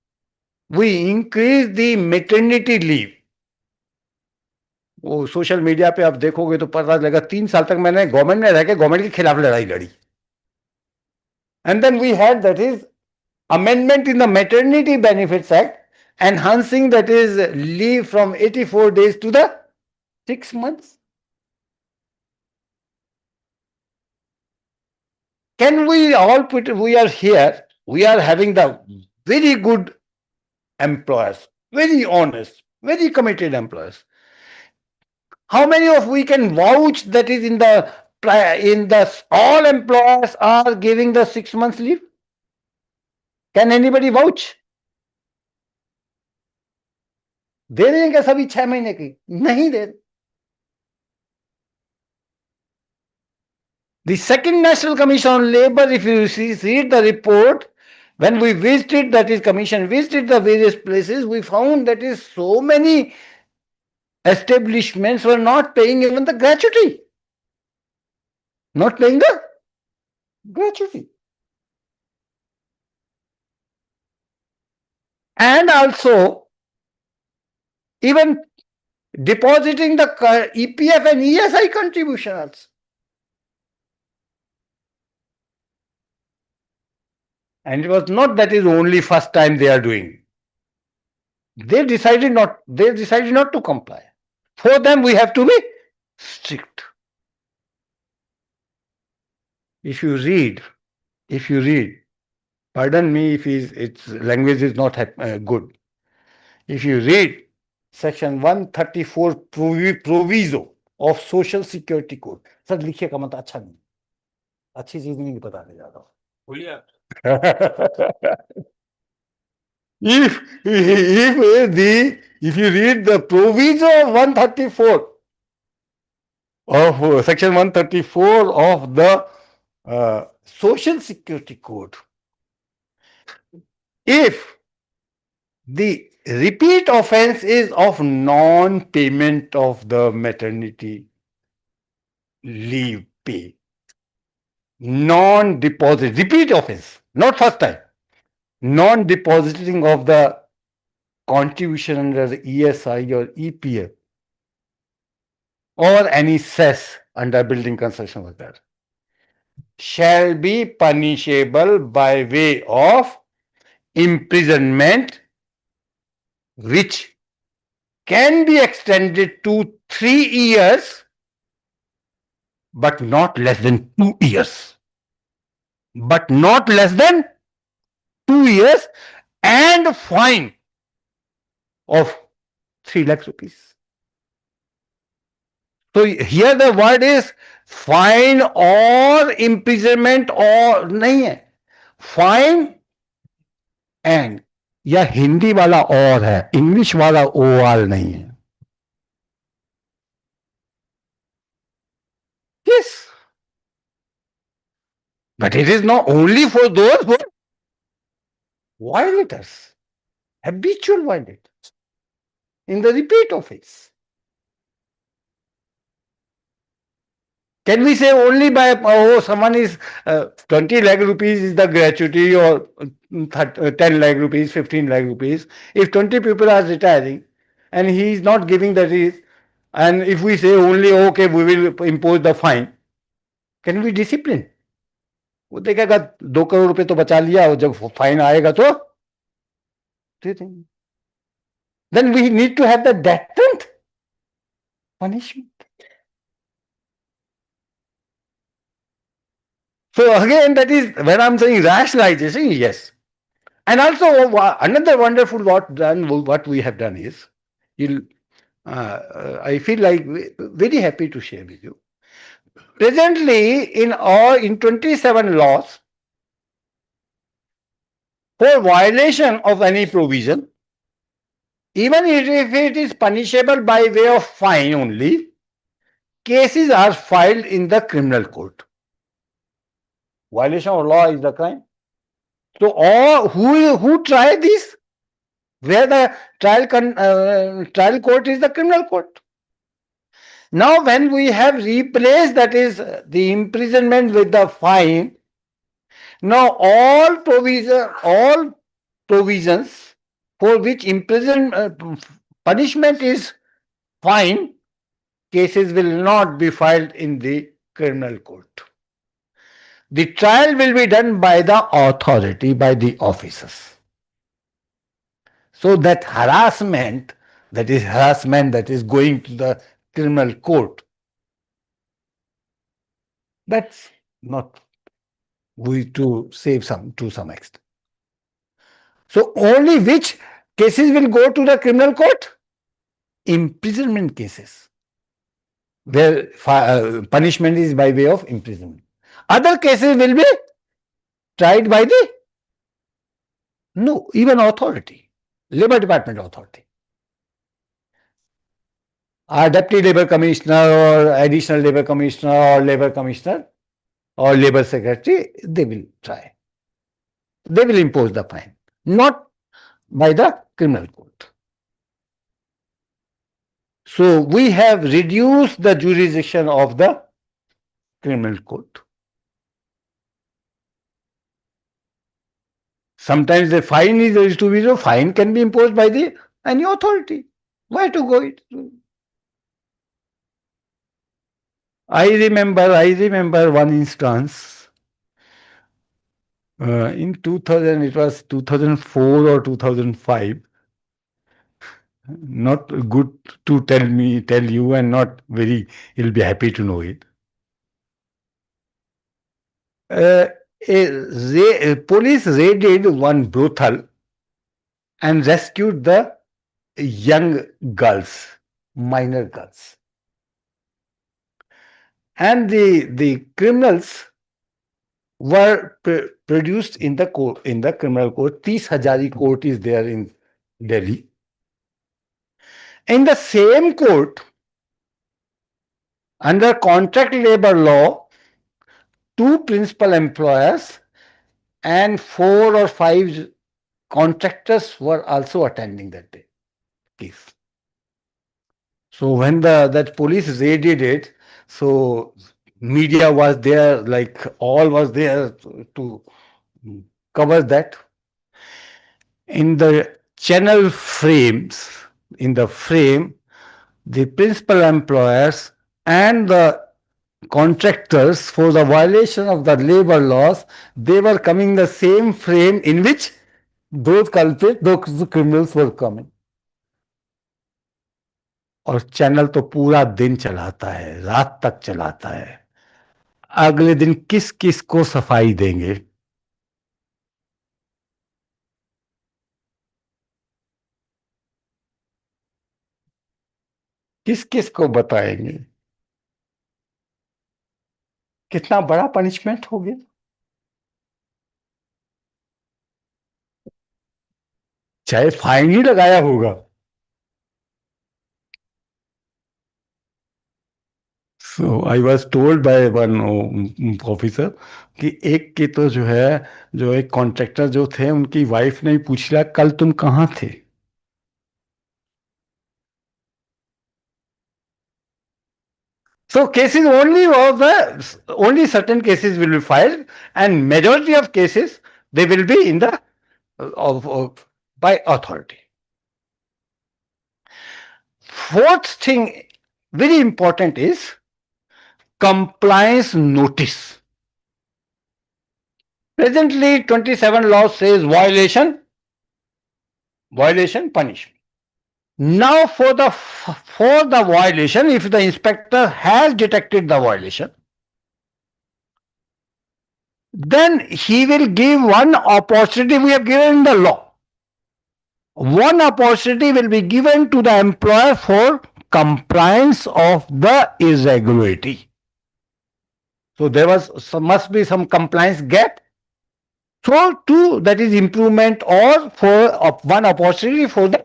we increased the maternity leave. वो social media पे आप देखोगे तो पता लगेगा 3 साल तक मैंने गवर्नमेंट में रह के गवर्नमेंट के खिलाफ लड़ाई लड़ी. And then we had that is amendment in the Maternity Benefits Act, enhancing that is leave from 84 days to the 6 months. Can we all put, we are here, we are having the very good employers, very honest, very committed employers. How many of we can vouch that is in the all employers are giving the 6 months leave? Can anybody vouch? दे रहे हैं क्या सभी 6 महीने की? नहीं दे. The Second National Commission on Labour, if you read the report, when we visited, that is commission visited the various places, we found that is so many establishments were not paying even the gratuity. Not paying the gratuity. And also, even depositing the EPF and ESI contribution also. And it was not that is only first time they are doing. They decided not to comply. For them, we have to be strict. If you read, pardon me if its language is not good. If you read section 134 proviso of Social Security Code, sir लिखिए का मतलब अच्छा नहीं, अच्छी चीज नहीं बताने जा रहा हूँ. बोलिए. If you read the proviso of 134, of Section 134 of the Social Security Code. If the repeat offense is of non-payment of the maternity leave pay, non-deposit, repeat offense, not first time, non-depositing of the contribution under the ESI or EPF or any cess under building construction worker shall be punishable by way of imprisonment, which can be extended to 3 years, but not less than 2 years. But not less than 2 years, and a fine of 3 lakh rupees. So here the word is fine or imprisonment or नहीं है, fine and, या हिंदी वाला और है, English वाला OR नहीं है. Yes, but it is not only for those who are violators, habitual violators, in the repeat offense. Can we say only by, someone is 20 lakh rupees is the gratuity, or 10 lakh rupees, 15 lakh rupees? If 20 people are retiring and he is not giving the reason, and if we say only, okay, we will impose the fine, can we discipline? वो देखेगा 2 करोड़ रुपए तो बचा लिया, और जब fine आएगा तो then we need to have the death penalty punishment. So again, that is when I'm saying rationalization, yes. And also another wonderful what we have done is, I feel like very happy to share with you. Presently, in 27 laws, for violation of any provision, even if it is punishable by way of fine only, cases are filed in the criminal court. Violation of law is the crime. So who try this? Where the trial court is the criminal court. Now, when we have replaced, that is, the imprisonment with the fine, now all provisions for which punishment is fine, cases will not be filed in the criminal court. The trial will be done by the authority, by the officers. So that harassment that is going to the criminal court, that's not we to save to some extent. So only which cases will go to the criminal court? Imprisonment cases, where punishment is by way of imprisonment. Other cases will be tried by the even authority, Labor Department authority. Our Deputy Labor Commissioner or Additional Labor Commissioner or Labor Commissioner or Labor Secretary, they will try. They will impose the fine, not by the criminal court. So we have reduced the jurisdiction of the criminal court. Sometimes the fine is to be zero. Fine can be imposed by any authority. Why to go it? I remember one instance in 2000. It was 2004 or 2005. Not good to tell you, and not very. You'll be happy to know it. Police raided one brothel and rescued the young girls, minor girls. And the criminals were produced in the criminal court. 30 Hazari court is there in Delhi. In the same court, Under contract labor law, two principal employers and 4 or 5 contractors were also attending that day case. So when that police raided it, so media was there, like all was there to cover that. In the channel frames, in the frame, the principal employers and the contractors, for the violation of the labor laws, they were coming the same frame in which those culprits, those criminals were coming. और channel तो पूरा दिन चलाता है, रात तक चलाता है. अगले दिन किस किस को सफाई देंगे? किस किस को बताएंगे? कितना बड़ा पनिशमेंट हो गया. चाहे फाइन ही लगाया होगा. So I was told by one officer कि एक के तो जो है, जो एक कॉन्ट्रैक्टर जो थे, उनकी वाइफ ने पूछ लिया कल तुम कहाँ थे. So cases only of the only certain cases will be filed, and majority of cases they will be in the by authority. Fourth thing, very important, is compliance notice. Presently, 27 law says violation, punishment. Now for the violation, if the inspector has detected the violation, then he will give one opportunity. We have given in the law. One opportunity will be given to the employer for compliance of the irregularity. So there must be some compliance gap. So two, that is improvement, or for one opportunity for the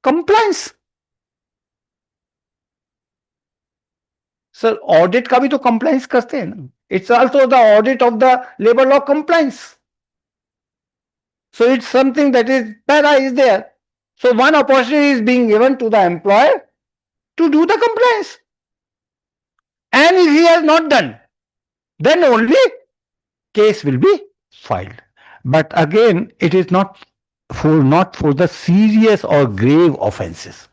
compliance. Sir, audit का भी तो compliance करते हैं ना. It's also the audit of the labor law compliance. So it's something that is para is there. So one opportunity is being given to the employer to do the compliance. And if he has not done, then only case will be filed. But again, it is not for the serious or grave offences.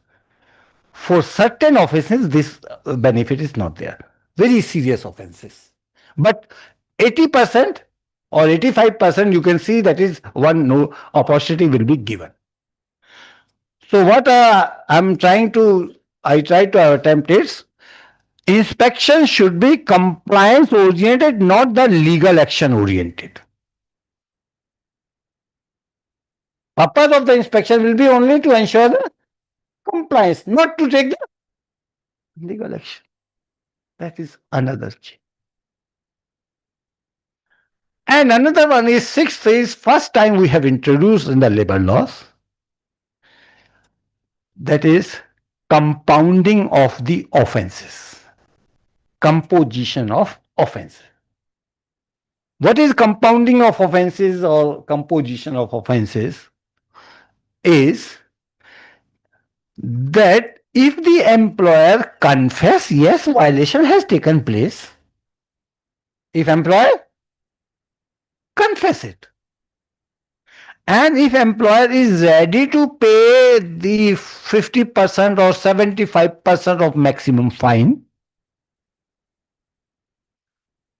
For certain offences, this benefit is not there. Very serious offences. But 80% or 85%, you can see that is one no opportunity will be given. So what I try to attempt is, inspection should be compliance oriented, not the legal action oriented. Purpose of the inspection will be only to ensure the compliance, not to take the legal action. That is another change. And another one is, sixth is, first time we have introduced in the labor laws, that is compounding of the offenses, composition of offenses. What is compounding of offenses or composition of offenses? Is that if the employer confess, yes, violation has taken place, if employer confess it, and if employer is ready to pay the 50% or 75% of maximum fine,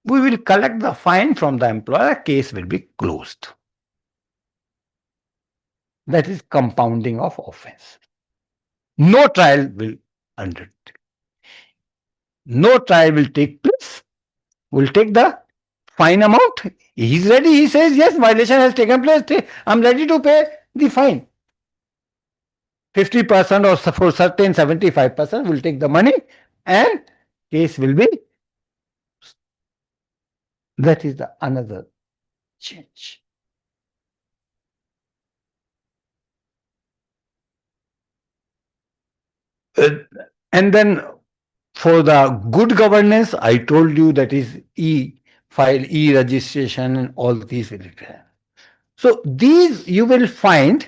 we will collect the fine from the employer, case will be closed. That is compounding of offense. No trial will undertake. No trial will take place. We'll take the fine amount. He's ready. He says, yes, violation has taken place. I'm ready to pay the fine. 50% or for certain 75% will take the money, and case will be. That is the another change. And then For the good governance, I told you that is e-file, e-registration, and all these will be there. So these you will find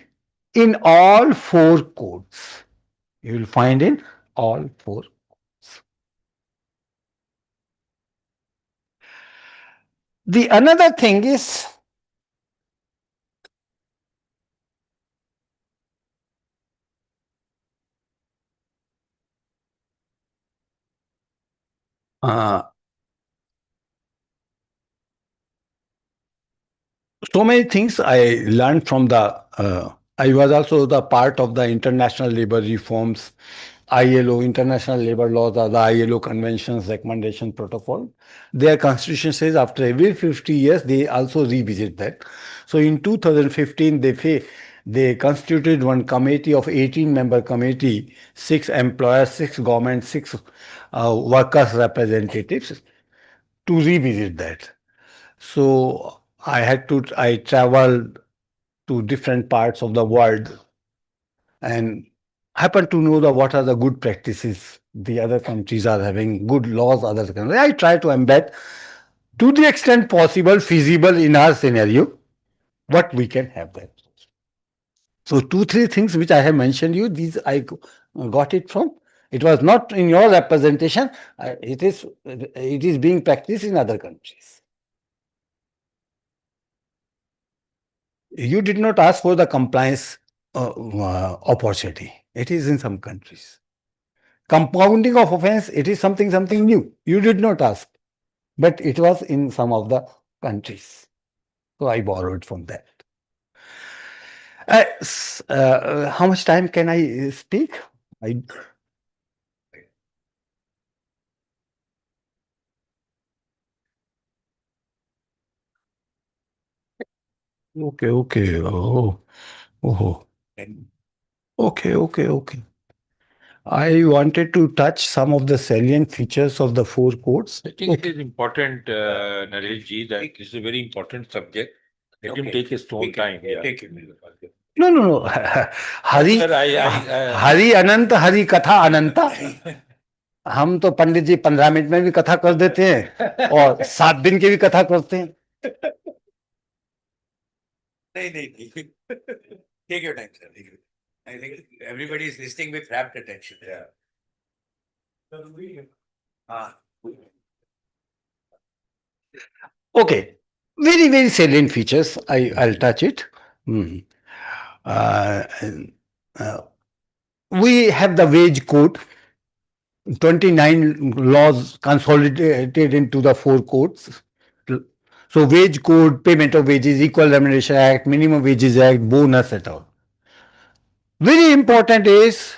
in all four codes. You will find in all four codes. The another thing is uh, so many things I learned from the. I was also the part of the international labor reforms, ILO, International Labor Laws, or the ILO Conventions, Recommendation Protocol. Their constitution says after every 50 years they also revisit that. So in 2015 they constituted one committee of 18-member committee, 6 employers, 6 government, 6 workers representatives to revisit that. So I traveled to different parts of the world and happen to know what are the good practices the other countries are having, good laws other countries. I try to embed to the extent possible, feasible in our scenario, what we can have that. So two, three things which I have mentioned you, these got it from. It was not in your representation. It is being practiced in other countries. You did not ask for the compliance opportunity. It is in some countries. Compounding of offense, it is something new. You did not ask, but it was in some of the countries. So I borrowed from that. How much time can I speak? I, okay. Oh. Okay. I wanted to touch some of the salient features of the four codes. I think it is important, Naresh ji, that this is a very important subject. Let him take his own time. Take him. No. Hari, Sir, Hari Ananta, Hari Katha Ananta. हम तो पंडित जी 15 minute में भी कथा कर देते हैं और 7 दिन की भी कथा करते हैं. नहीं. Take your time, sir. I think everybody is listening with rapt attention. Yeah. Okay, very salient features. I'll touch it. Mhm. Uh, uh, we have the wage code, 29 laws consolidated into the four codes. So wage code, payment of wages, Equal Remuneration Act, Minimum Wages Act, bonus et al. Very important is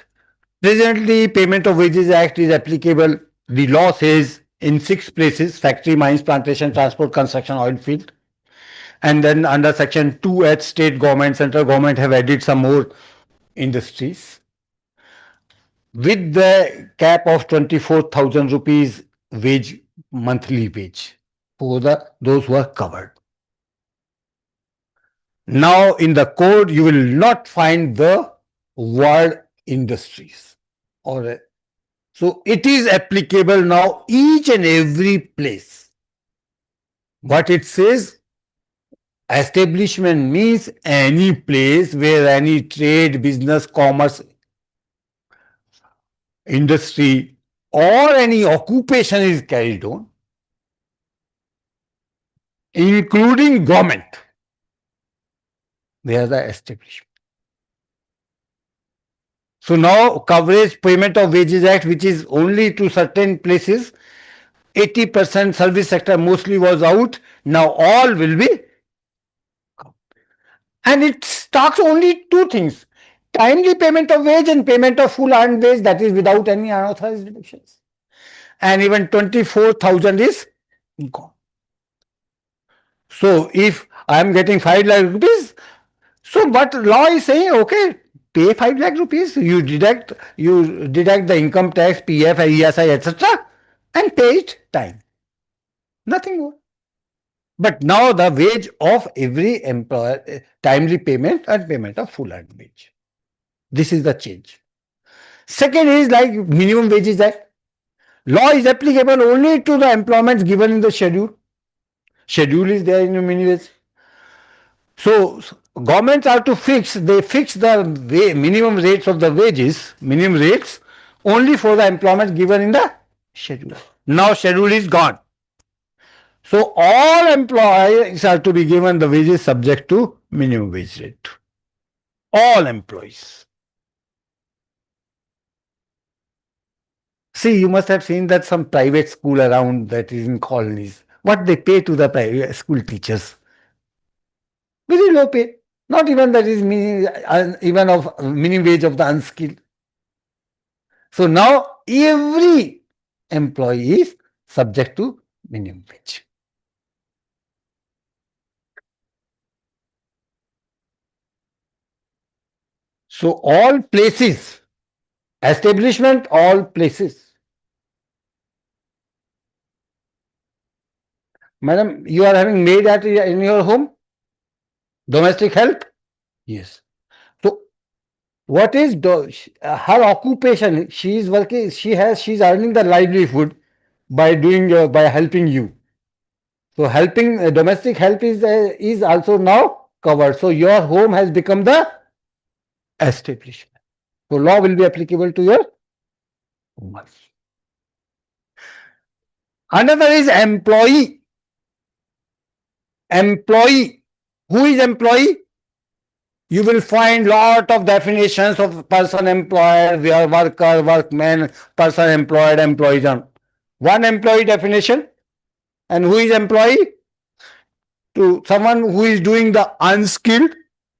presently Payment of Wages Act is applicable. The law says in 6 places: factory, mines, plantation, transport, construction, oil field. And then under section 2H, state government, central government have added some more industries. With the cap of 24,000 rupees wage, monthly wage for those who are covered. Now in the code, you will not find the word industries. So it is applicable now each and every place. What it says, establishment means any place where any trade, business, commerce, industry, or any occupation is carried on, including government. They are the establishment. So now coverage Payment of Wages Act, which is only to certain places, 80% service sector mostly was out. Now all will be. And it talks only two things: timely payment of wage and payment of full earned wage, that is without any unauthorized deductions. And even 24,000 is gone. So if I am getting 5 lakh rupees, so what law is saying, okay, pay 5 lakh rupees, you deduct the income tax, PF, ESI, etc., and pay it time. Nothing more. But now the wage of every employer, timely payment and payment of full earned wage. This is the change. Second is like Minimum Wages Act. Law is applicable only to the employments given in the schedule. Schedule is there in many ways. So governments are to they fix the minimum rates of the wages, minimum rates, only for the employment given in the schedule. Now schedule is gone. So all employees are to be given the wages subject to minimum wage rate. All employees. See, you must have seen that some private school around that is in colonies. What they pay to the private school teachers? Very low pay. Not even that is even of minimum wage of the unskilled. So now every employee is subject to minimum wage. So all places, establishment, all places. Madam, you are having maid in your home? Domestic help? Yes. So what is her occupation? She is working, she is earning the livelihood by doing by helping you. So helping domestic help is also now covered. So your home has become the establishment. So law will be applicable to your home. Another is employee. Employee. Who is employee? You will find lot of definitions of person employed, worker, workman, person employed, employees. One employee definition. And who is employee? To someone who is doing the unskilled,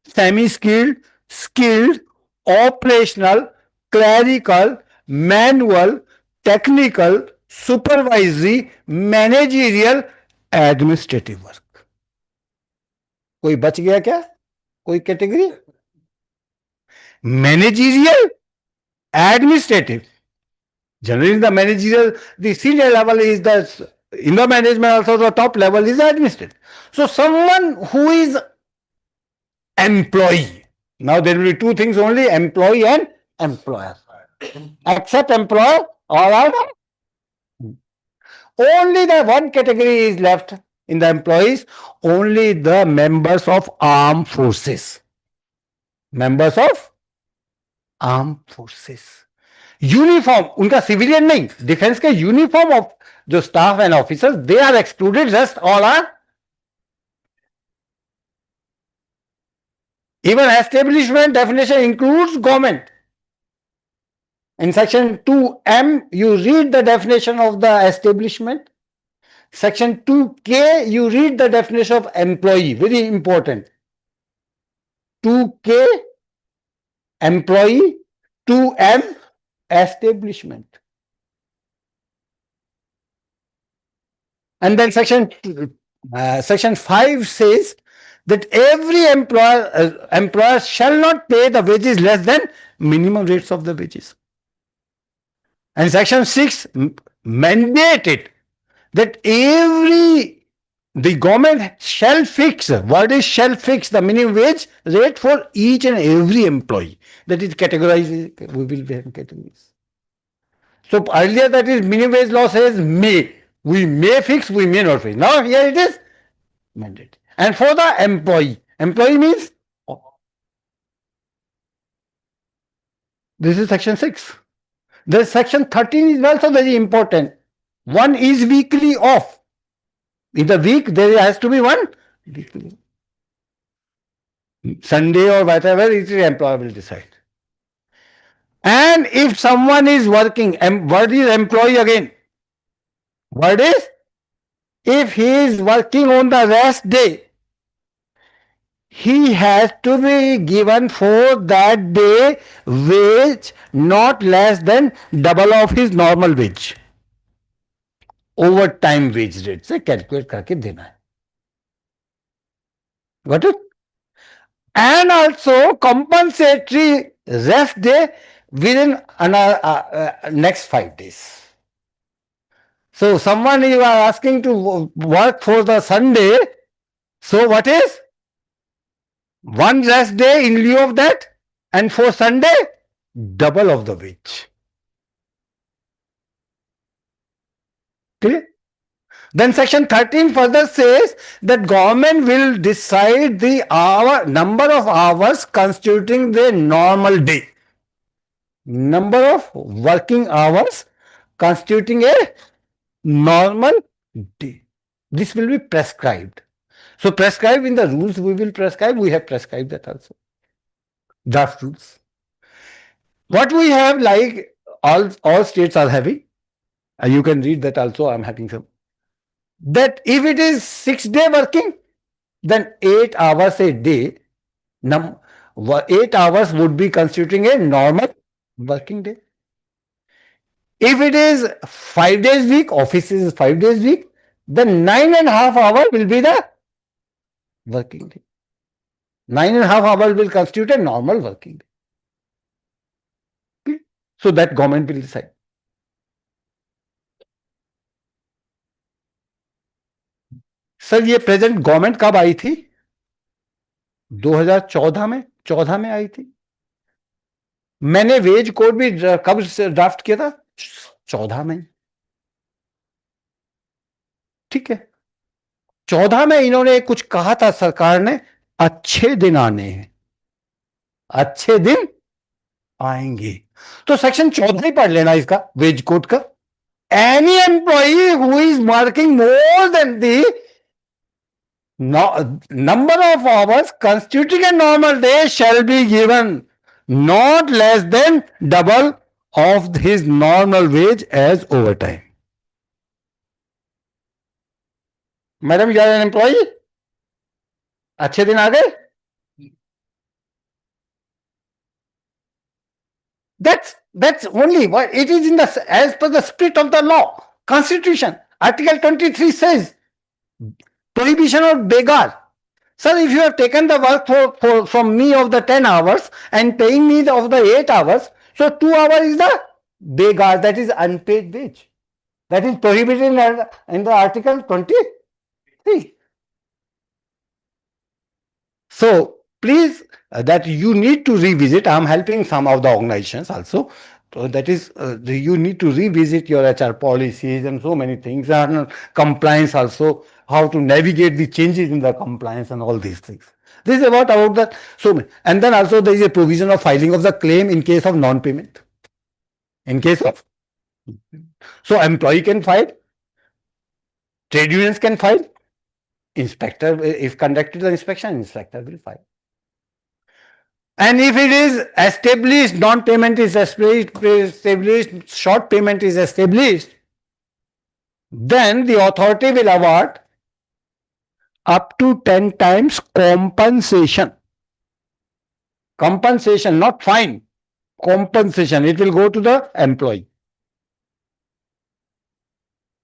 semi-skilled, skilled, operational, clerical, manual, technical, supervisory, managerial, administrative work. कोई बच गया क्या? कोई category? Managerial, administrative. Generally, the managerial, the senior level is in the management also the top level is administrative. So someone who is employee. Now there will be two things only, employee and employer. Except employer, all are only the one category is left in the employees, only the members of armed forces. Members of armed forces. Uniform, उनका civilian नहीं, defense के uniform of जो staff and officers, they are excluded, rest all are. Even establishment definition includes government. In section 2M, you read the definition of the establishment. Section 2K, you read the definition of employee, very important. 2K, employee, 2M, establishment. And then section 5 says that every employer shall not pay the wages less than minimum rates of the wages. And section 6 mandated that the government shall fix, what is shall fix the minimum wage rate for each and every employee. That is categorized, we will be having categories. So earlier that is minimum wage law says may. We may fix, we may not fix. Now here it is mandate. And for the employee means, this is section 6. The section 13 is also very important. One is weekly off. In the week, there has to be one weekly. Sunday or whatever, each employer will decide. And if someone is working, word is employee again. Word is, if he is working on the rest day, he has to be given for that day wage not less than double of his normal wage. Overtime wage rate से calculate करके देना है. Got it? And also compensatory rest day within next 5 days. So someone you are asking to work for the Sunday. So what is? One rest day in lieu of that, and for Sunday, double of the wage. Clear? Then section 13 further says that government will decide the number of hours constituting the normal day. Number of working hours constituting a normal day. This will be prescribed. So prescribed in the rules we will prescribe, we have prescribed that also. Draft rules. What we have, like all states are having, you can read that also, I'm having some. That if it is 6-day working, then 8 hours a day, 8 hours would be constituting a normal working day. If it is 5 days week, office is 5 days week, then 9.5 hours will be the working day. 9.5 hours will constitute a normal working day. So that government will decide. Sir ये present government कब आई थी? 2014 में, 14 में आई थी. मैंने veg code भी कब draft किया था? 14 में. ठीक है. 14 में इन्होंने कुछ कहा था सरकार ने, अच्छे दिन आने हैं, अच्छे दिन आएंगे. तो सेक्शन 14 ही पढ़ लेना इसका, वेज कोड का. Any employee who is working more than the number of hours constituting a normal day shall be given not less than double of his normal wage as overtime. Madam, you are an employee? अच्छे दिन आ गए? That's only what it is in the as per the spirit of the law. Constitution, Article 23 says prohibition of beggar. Sir, if you have taken the work from me of the 10 hours and paying me of the 8 hours, so 2 hours is the beggar, that is unpaid wage. That is prohibited in the Article 23. So, please, that you need to revisit. I am helping some of the organizations also. So that is, you need to revisit your HR policies and so many things, and compliance also, how to navigate the changes in the compliance and all these things. This is about that. So, and then also there is a provision of filing of the claim in case of non-payment. In case of, so employee can file, trade unions can file, inspector, if conducted the inspection, inspector will file. And if it is established, non-payment is established, short payment is established, then the authority will award up to 10 times compensation. Compensation, not fine. Compensation. It will go to the employee.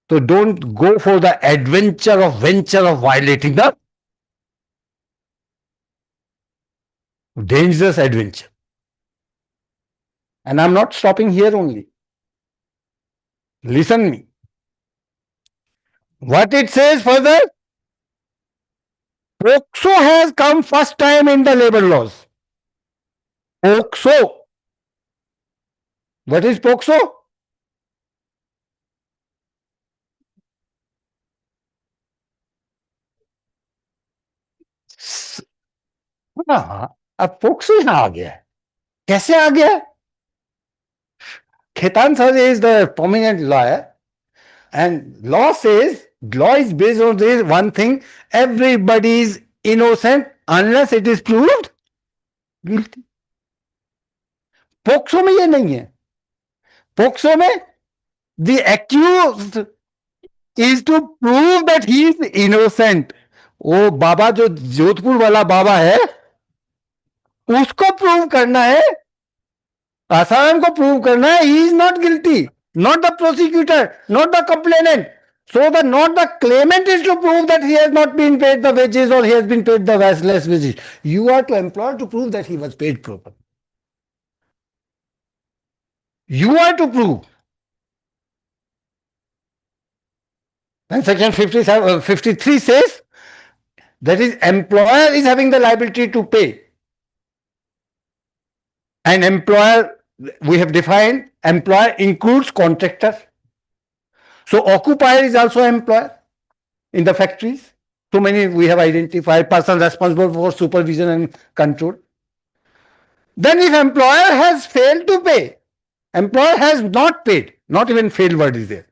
So don't go for the venture of violating the dangerous adventure. And I'm not stopping here only. Listen me. What it says further? POCSO has come first time in the labor laws. POCSO. What is POCSO? हाँ, अब POCSO यहाँ आ गया है. कैसे आ गया? Khetan sir is the prominent lawyer, and law says, law is based on this one thing: everybody is innocent unless it is proved guilty. POCSO में ये नहीं है. पोक्सो में the accused is to prove that he is innocent. वो बाबा जो जोधपुर वाला बाबा है, उसको प्रूव करना है, आसाराम को प्रूव करना है, he is not guilty, not the prosecutor, not the complainant. So not the claimant is to prove that he has not been paid the wages or he has been paid the less wages. You are to employ to prove that he was paid properly. You are to prove. And section 53 says that is employer is having the liability to pay. And employer, we have defined, employer includes contractor. So occupier is also employer in the factories. So many we have identified person responsible for supervision and control. Then if employer has failed to pay, employer has not paid, not even failed word is there,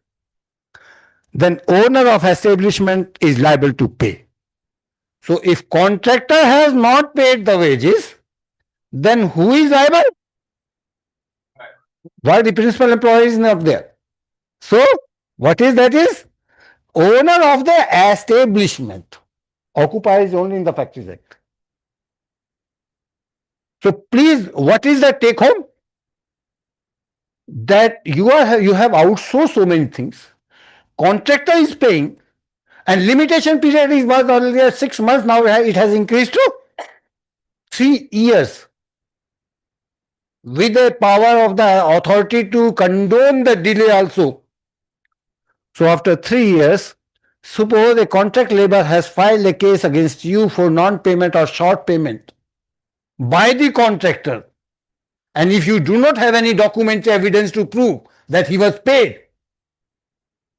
then owner of establishment is liable to pay. So if contractor has not paid the wages, then who is liable? Why the principal employer is not there? So what is that is? Owner of the establishment. Occupier is only in the Factories Act. So please, what is the take home? That you have outsourced so many things. Contractor is paying, and limitation period is was earlier 6 months. Now it has increased to 3 years. With the power of the authority to condone the delay also. So after 3 years, suppose a contract labor has filed a case against you for non-payment or short payment by the contractor, and if you do not have any documentary evidence to prove that he was paid,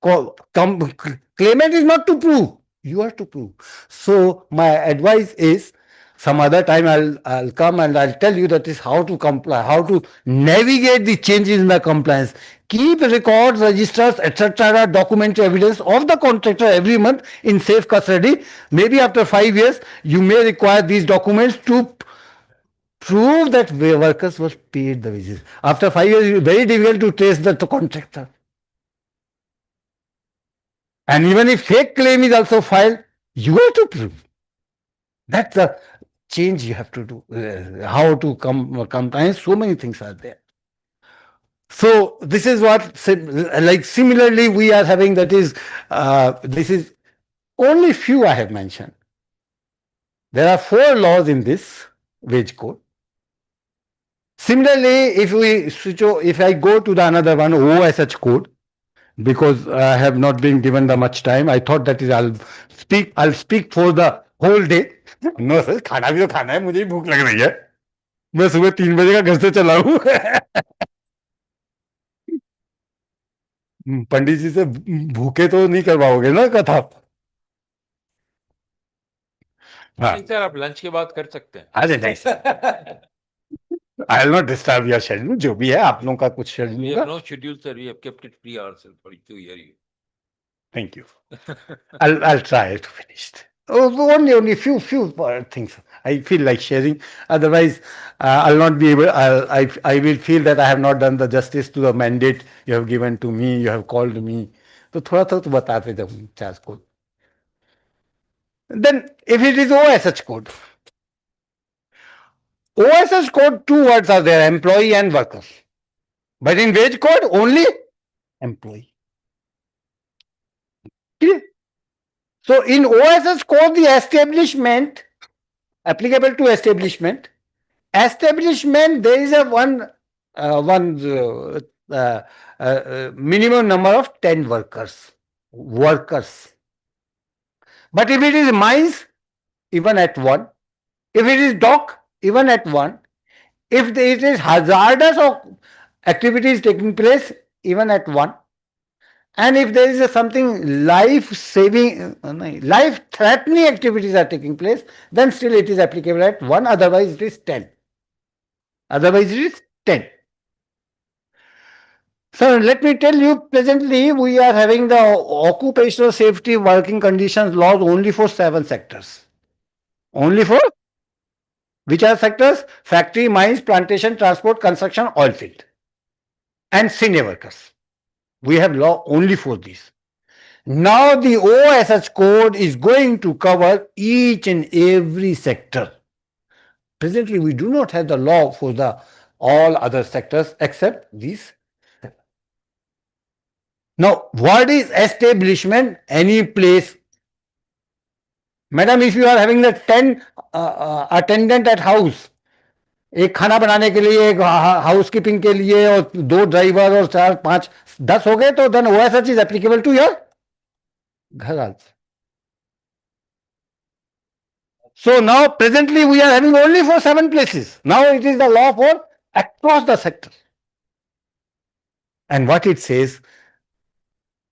claimant is not to prove, you are to prove. So my advice is, some other time I'll come and I'll tell you that is how to comply, how to navigate the changes in the compliance. Keep records, registers, etc., documentary evidence of the contractor every month in safe custody. Maybe after 5 years, you may require these documents to prove that workers was paid the wages. After 5 years, it is very difficult to trace the contractor. And even if fake claim is also filed, you have to prove. That's the change you have to do. How to compliance, so many things are there. So this is what, like similarly we are having, that is, this is only few I have mentioned. There are 4 laws in this wage code. Similarly, if we switch, if I go to the another one, OSH code, because I have not been given the much time, I thought that is I'll speak for the whole day. No sir, खाना भी तो खाना है, मुझे भी भूख लग रही है. मैं सुबह 3 बजे का घर से चला हूँ. पंडित जी से भूखे तो नहीं करवाओगे ना कथा? हाँ. नहीं सर, आप लंच के बाद कर सकते हैं. अरे नहीं sir. I will not disturb your schedule. जो भी है आप लोगों का कुछ We schedule have होगा. no schedule, sir. We have kept it free ourselves for you to hear you. Thank you. I'll try to finish. Oh, only few things I feel like sharing. Otherwise, I'll not be able. I will feel that I have not done the justice to the mandate you have given to me. You have called me. तो थोड़ा सा तो बताते जाऊँ charge code. Then if it is OSH code, OSH code 2 words are there: employee and workers. But in wage code only employee. Clear? So in OSS code, the establishment, applicable to establishment, there is a minimum number of 10 workers. But if it is mines, even at 1. If it is dock, even at 1. If it is hazardous activities taking place, even at 1. And if there is something life-threatening activities are taking place, then still it is applicable at 1, otherwise it is 10. Otherwise it is 10. So let me tell you, presently we are having the occupational safety working conditions laws only for 7 sectors. Only for which are sectors? Factory, mines, plantation, transport, construction, oil field, and senior workers. We have law only for these. Now the OSH code is going to cover each and every sector. Presently, we do not have the law for the all other sectors except these. Now, what is establishment? Any place. Madam, if you are having the 10 attendant at house, एक खाना बनाने के लिए, एक housekeeping के लिए, और 2 driver और 4, 5, 10 हो गए, तो then OSH is applicable to your घर also. So now presently we are having only for 7 places. Now it is the law for across the sector. And what it says,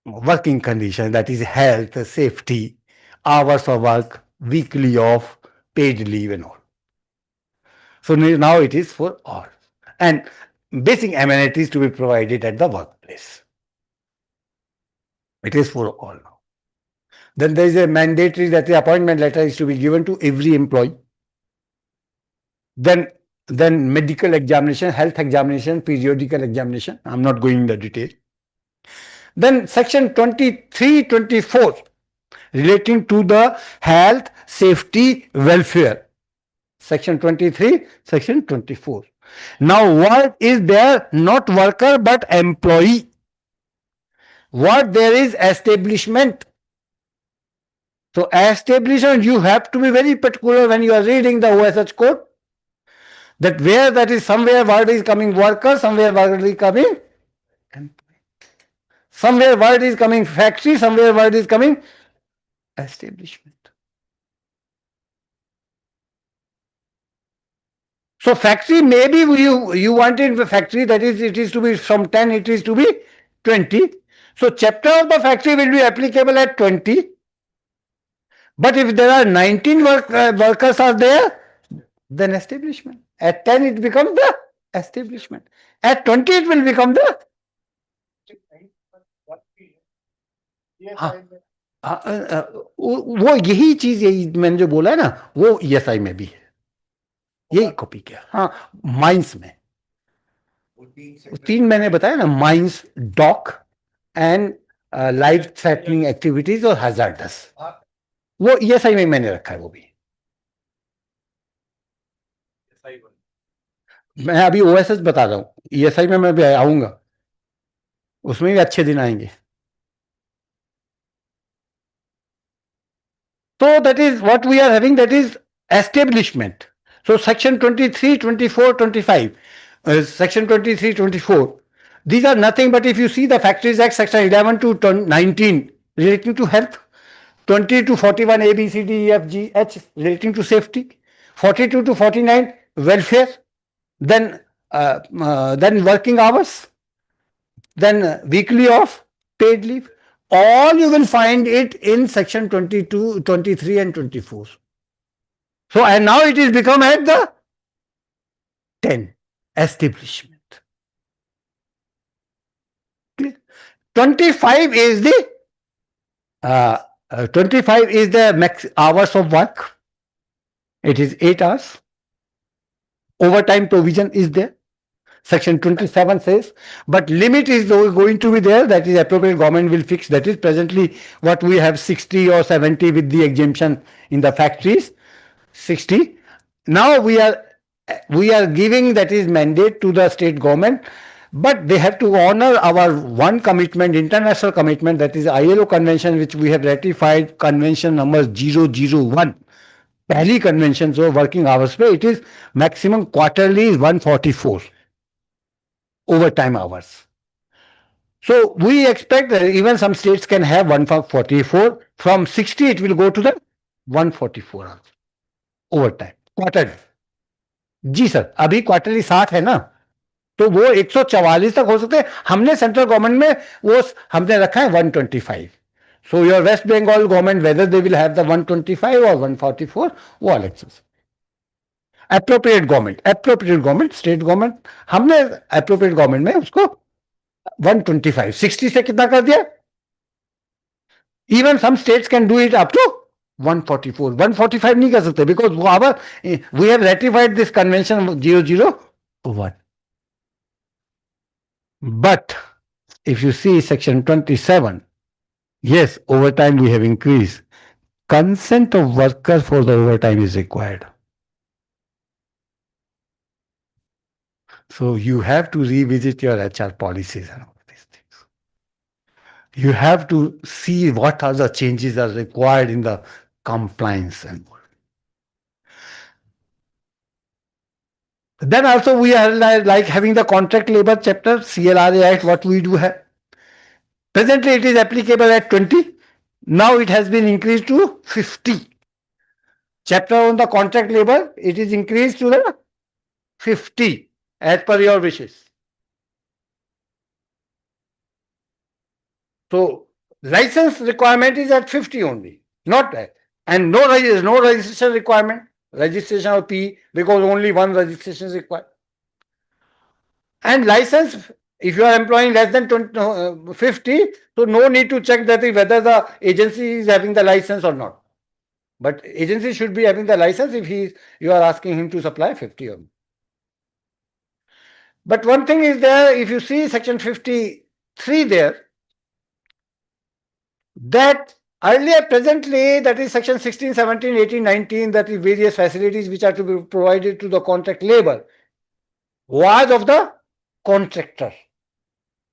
working condition, that is health, safety, hours of work, weekly off, paid leave and all. So now it is for all. And basic amenities to be provided at the workplace. It is for all now. Then there is a mandatory that the appointment letter is to be given to every employee. Then medical examination, health examination, periodical examination. I'm not going in the detail. Then section 23, 24 relating to the health, safety, welfare. Section 23, section 24. Now what is there? Not worker but employee. What there is? Establishment. So establishment, you have to be very particular when you are reading the OSH code, that where that is somewhere word is coming worker, somewhere word is coming employee. Somewhere word is coming factory, somewhere word is coming establishment. So factory, maybe you wanted the factory, that is it is to be from 10, it is to be 20. So chapter of the factory will be applicable at 20. But if there are 19 workers are there, then establishment. At 10 it becomes the establishment. At 20 it will become the वो यही चीज, यही मैंने जो बोला है ना, वो ESI में भी है, यही कॉपी किया. हाँ, माइंस में 3 मैंने बताया ना, mines, dock and life threatening activities और हैजार्डस, वो ESI में मैंने रखा है. वो भी मैं अभी OSS बता रहा हूँ, ESI में मैं भी आऊंगा, उसमें भी अच्छे दिन आएंगे. So that is what we are having, that is establishment. So section 23, 24, 25, section 23, 24, these are nothing but, if you see the Factories Act section 11 to 19 relating to health, 20 to 41 A, B, C, D, E, F, G, H relating to safety, 42 to 49 welfare, then working hours, then weekly off, paid leave. All you will find it in section 22, 23 and 24. So, and now it is become at the 10, establishment. 25 is the 25 is the max hours of work. It is 8 hours. Overtime provision is there. Section 27 says, but limit is going to be there, that is appropriate government will fix. That is presently what we have, 60 or 70 with the exemption in the factories, 60. Now we are giving, that is mandate to the state government, but they have to honor our one commitment, international commitment, that is ILO convention, which we have ratified, convention number 001. पहली convention जो working hours पे, it is maximum quarterly is 144. Overtime hours. So we expect that even some states can have 144. From 60 it will go to the 144 hours. Overtime. Quarterly. Ji sir, अभी quarterly 60 है ना, तो वो 144 तक हो सकते हैं. हमने सेंट्रल गवर्नमेंट में वो हमने रखा है 125. So your West Bengal government, whether they will have the 125 or 144, वो अलग चीज. appropriate government, state government, हमने appropriate government में उसको 125, 60 से कितना कर दिया? Even some states can do it up to 144. 145 नहीं कर सकते, because we have ratified this convention 001. But if you see section 27, yes, overtime we have increased. Consent of worker for the overtime is required. So you have to revisit your HR policies and all these things. You have to see what are the changes are required in the compliance and all. Then also we are like having the contract labor chapter, CLRA Act, what we do have. Presently it is applicable at 20. Now it has been increased to 50. Chapter on the contract labor, it is increased to the 50 as per your wishes. So license requirement is at 50 only, not that. And no registration requirement, registration of P, because only one registration is required. And license, if you are employing less than 20, 50, so no need to check that whether the agency is having the license or not. But agency should be having the license if you are asking him to supply 50 only. But one thing is there, if you see section 53 there, that earlier presently, that is section 16, 17, 18, 19, that is various facilities which are to be provided to the contract labor, was of the contractor.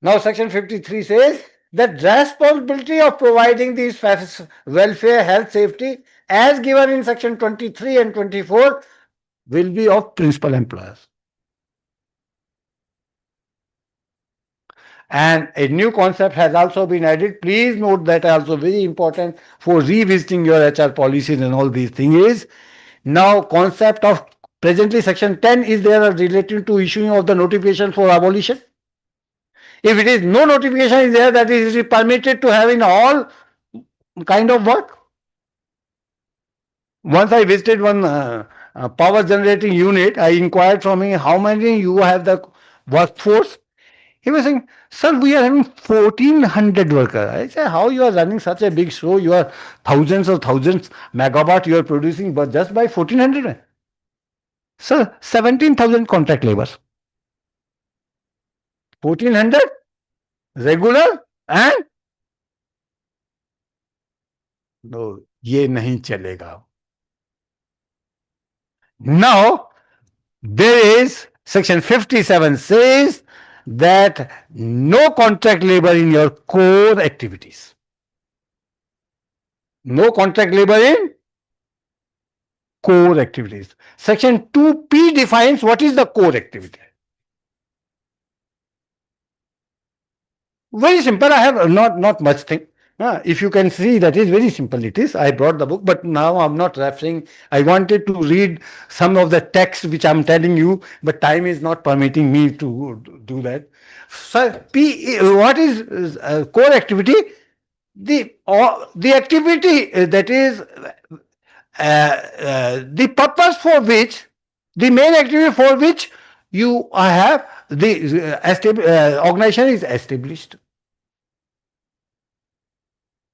Now section 53 says that responsibility of providing these welfare, health, safety as given in section 23 and 24 will be of principal employers. And a new concept has also been added. Please note that also very important for revisiting your HR policies and all these things is now concept of presently section 10 is there related to issuing of the notification for abolition. If it is no notification is there, that is permitted to have in all kind of work. Once I visited one power generating unit, I inquired from him how many you have the workforce. He was saying, sir, we are having 1400 workers. I said, how you are running such a big show? You are thousands megawatt you are producing, but just by 1400? Sir, 17,000 contract laborers. 1400 regular and no, ये नहीं चलेगा. Now, there is section 57 says that no contract labor in your core activities. No contract labor in core activities. Section 2P defines what is the core activity. Very simple. I have not much thing. If you can see, that is very simple. It is. I brought the book, but now I'm not referring. I wanted to read some of the text which I'm telling you, but time is not permitting me to do that. So, what is core activity? The activity that is the purpose for which, the main activity for which you have the organization is established.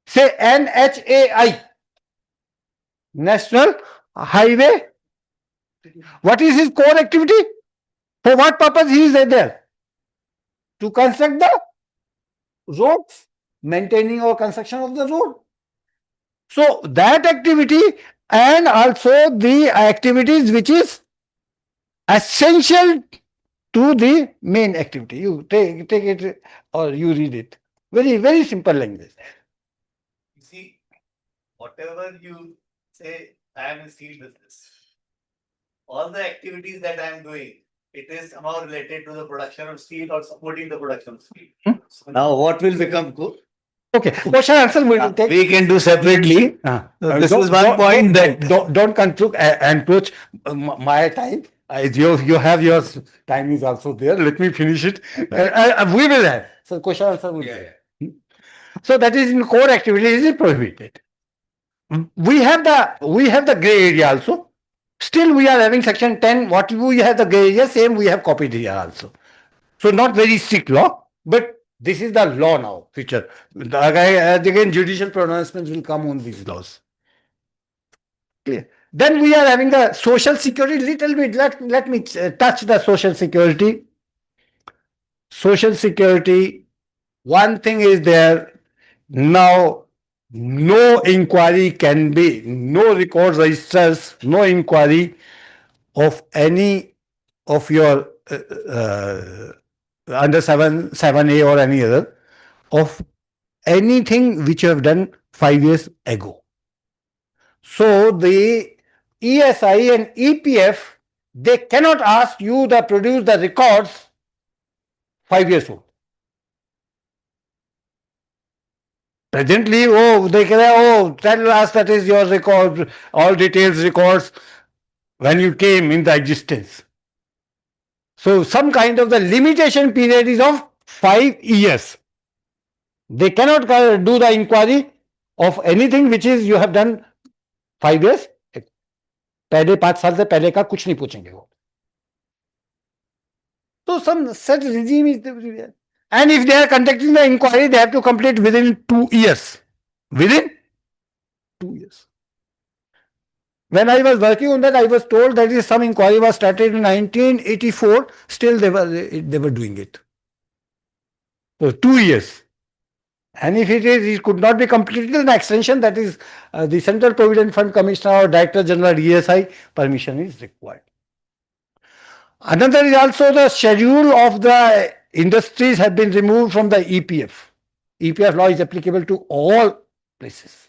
Say NHAI, National Highway. What is his core activity? For what purpose he is there? To construct the roads, maintaining or construction of the road. So that activity and also the activities which is essential to the main activity. You take it or you read it. Very, very simple language. You see, whatever you say, I am in steel business. All the activities that I am doing, it is somehow related to the production of steel or supporting the production of steel. Now what will become good? Okay, question answer we will take. We can do separately. This is one point that don't encroach my time. You have your time is also there. Let me finish it. We will have. So question answer will be there. So that is in core activities is prohibited. We have the gray area also. Still we are having section 10. What we have the gray area, same we have copied here also. So not very strict law, but this is the law now, future. Again, judicial pronouncements will come on these laws. Clear. Then we are having the social security, little bit, let me touch the social security. Social security, one thing is there, now no inquiry can be, no record registers, no inquiry of any of your under 7A or any other, of anything which you have done 5 years ago. So the ESI and EPF, they cannot ask you to produce the records 5 years old. Presently, they can, tell us that is your record, all details records when you came in the existence. So some kind of the limitation period is of 5 years. They cannot do the inquiry of anything which is you have done 5 years. पहले 5 साल से पहले का कुछ नहीं पूछेंगे वो. So some such regime is there. And if they are conducting the inquiry, they have to complete within 2 years. Within 2 years. When I was working on that, I was told that is some inquiry was started in 1984. Still they were doing it. So 2 years. And if it could not be completed, an extension, that is the Central Provident Fund Commissioner or Director General ESI permission is required. Another is also the schedule of the industries have been removed from the EPF. EPF law is applicable to all places.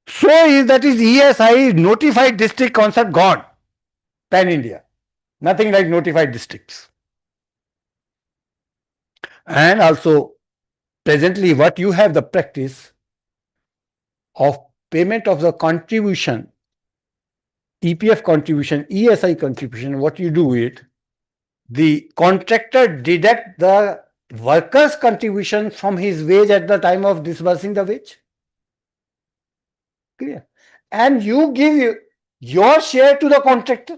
So is ESI notified district concept gone. Pan India. Nothing like notified districts. And also presently what you have the practice of payment of the contribution, EPF contribution, ESI contribution, what you do it, the contractor deduct the worker's contribution from his wage at the time of disbursing the wage. Clear? And you give your share to the contractor.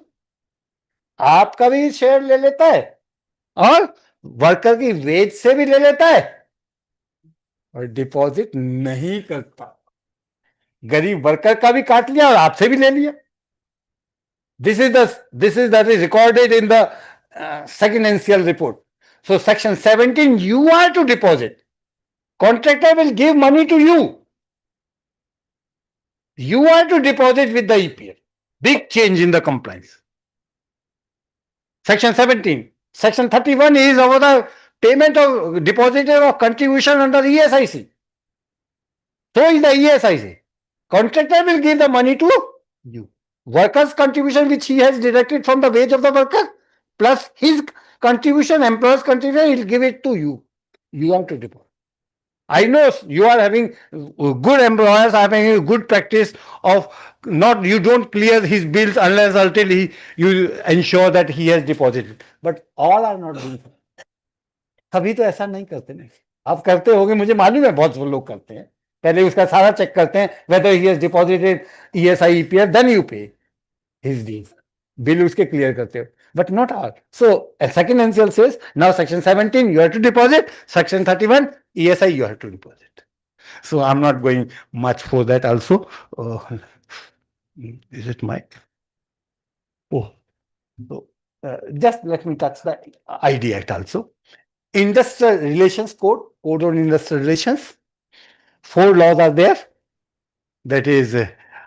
आपका भी share ले लेता है और worker की veg से भी ले लेता है और डिपॉजिट नहीं करता. गरीब वर्कर का भी काट लिया और आपसे भी ले लिया. This is that is recorded in the second NCL report. So section 17, you are to deposit. Contractor will give money to you. You are to deposit with the EPF. Big change in the compliance. Section 17. Section 31 is over the payment of depositor of contribution under ESIC. So is the ESIC. Contractor will give the money to you. Worker's contribution which he has deducted from the wage of the worker plus his contribution, employer's contribution, he will give it to you. You have to deposit. I know you are having good employers, are having a good practice of not, you don't clear his bills unless until you ensure that he has deposited. But all are not doing so. सभी तो ऐसा नहीं करते नहीं. आप करते होंगे, मुझे मालूम है बहुत लोग करते हैं. पहले उसका सारा चेक करते हैं whether he has deposited ESI, EPF, then you pay his dues. Bill उसके क्लियर करते हो. But not all. So a second NCL says now section 17 you have to deposit, section 31 ESI you have to deposit. So I'm not going much for that also. Is it my? Oh, so just let me touch the ID Act also. Industrial Relations Code, Code on Industrial Relations. 4 laws are there. That is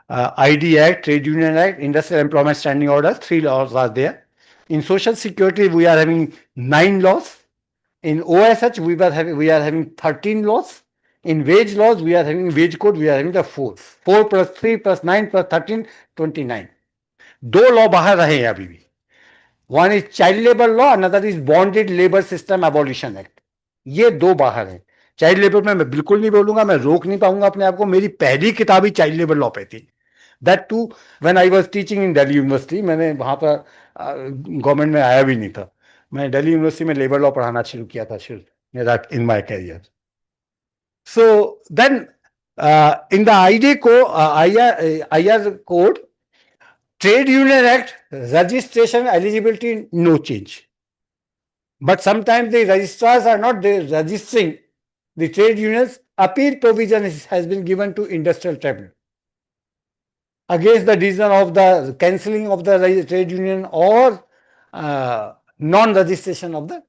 ID Act, Trade Union Act, Industrial Employment Standing Orders. 3 laws are there. In Social Security, we are having 9 laws. In OSH, we are having 13 laws. In wage laws, we are having wage code, we are having the 4. 4 plus 3 plus 9 plus 13, 29. 2 law बाहर रहे हैं अभी भी. One is Child Labor Law, another is Bonded Labor System Abolition Act. ये 2 बाहर हैं. Child labour में मैं बिल्कुल नहीं बोलूंगा, मैं रोक नहीं पाऊंगा अपने आप को. मेरी पहली किताब ही चाइल्ड लेबर लॉ पे थी. That too, when I was teaching in Delhi University, मैंने वहां पर गवर्नमेंट में आया भी नहीं था. मैं दिल्ली यूनिवर्सिटी में लेबर लॉ पढ़ाना शुरू किया था मेरा in my career. So then in the ID code, IR code, Trade Union Act, registration eligibility, no change. But sometimes the registrars are not registering the trade unions. Appeal provision has been given to industrial tribunal against the decision of the cancelling of the trade union or non-registration of the.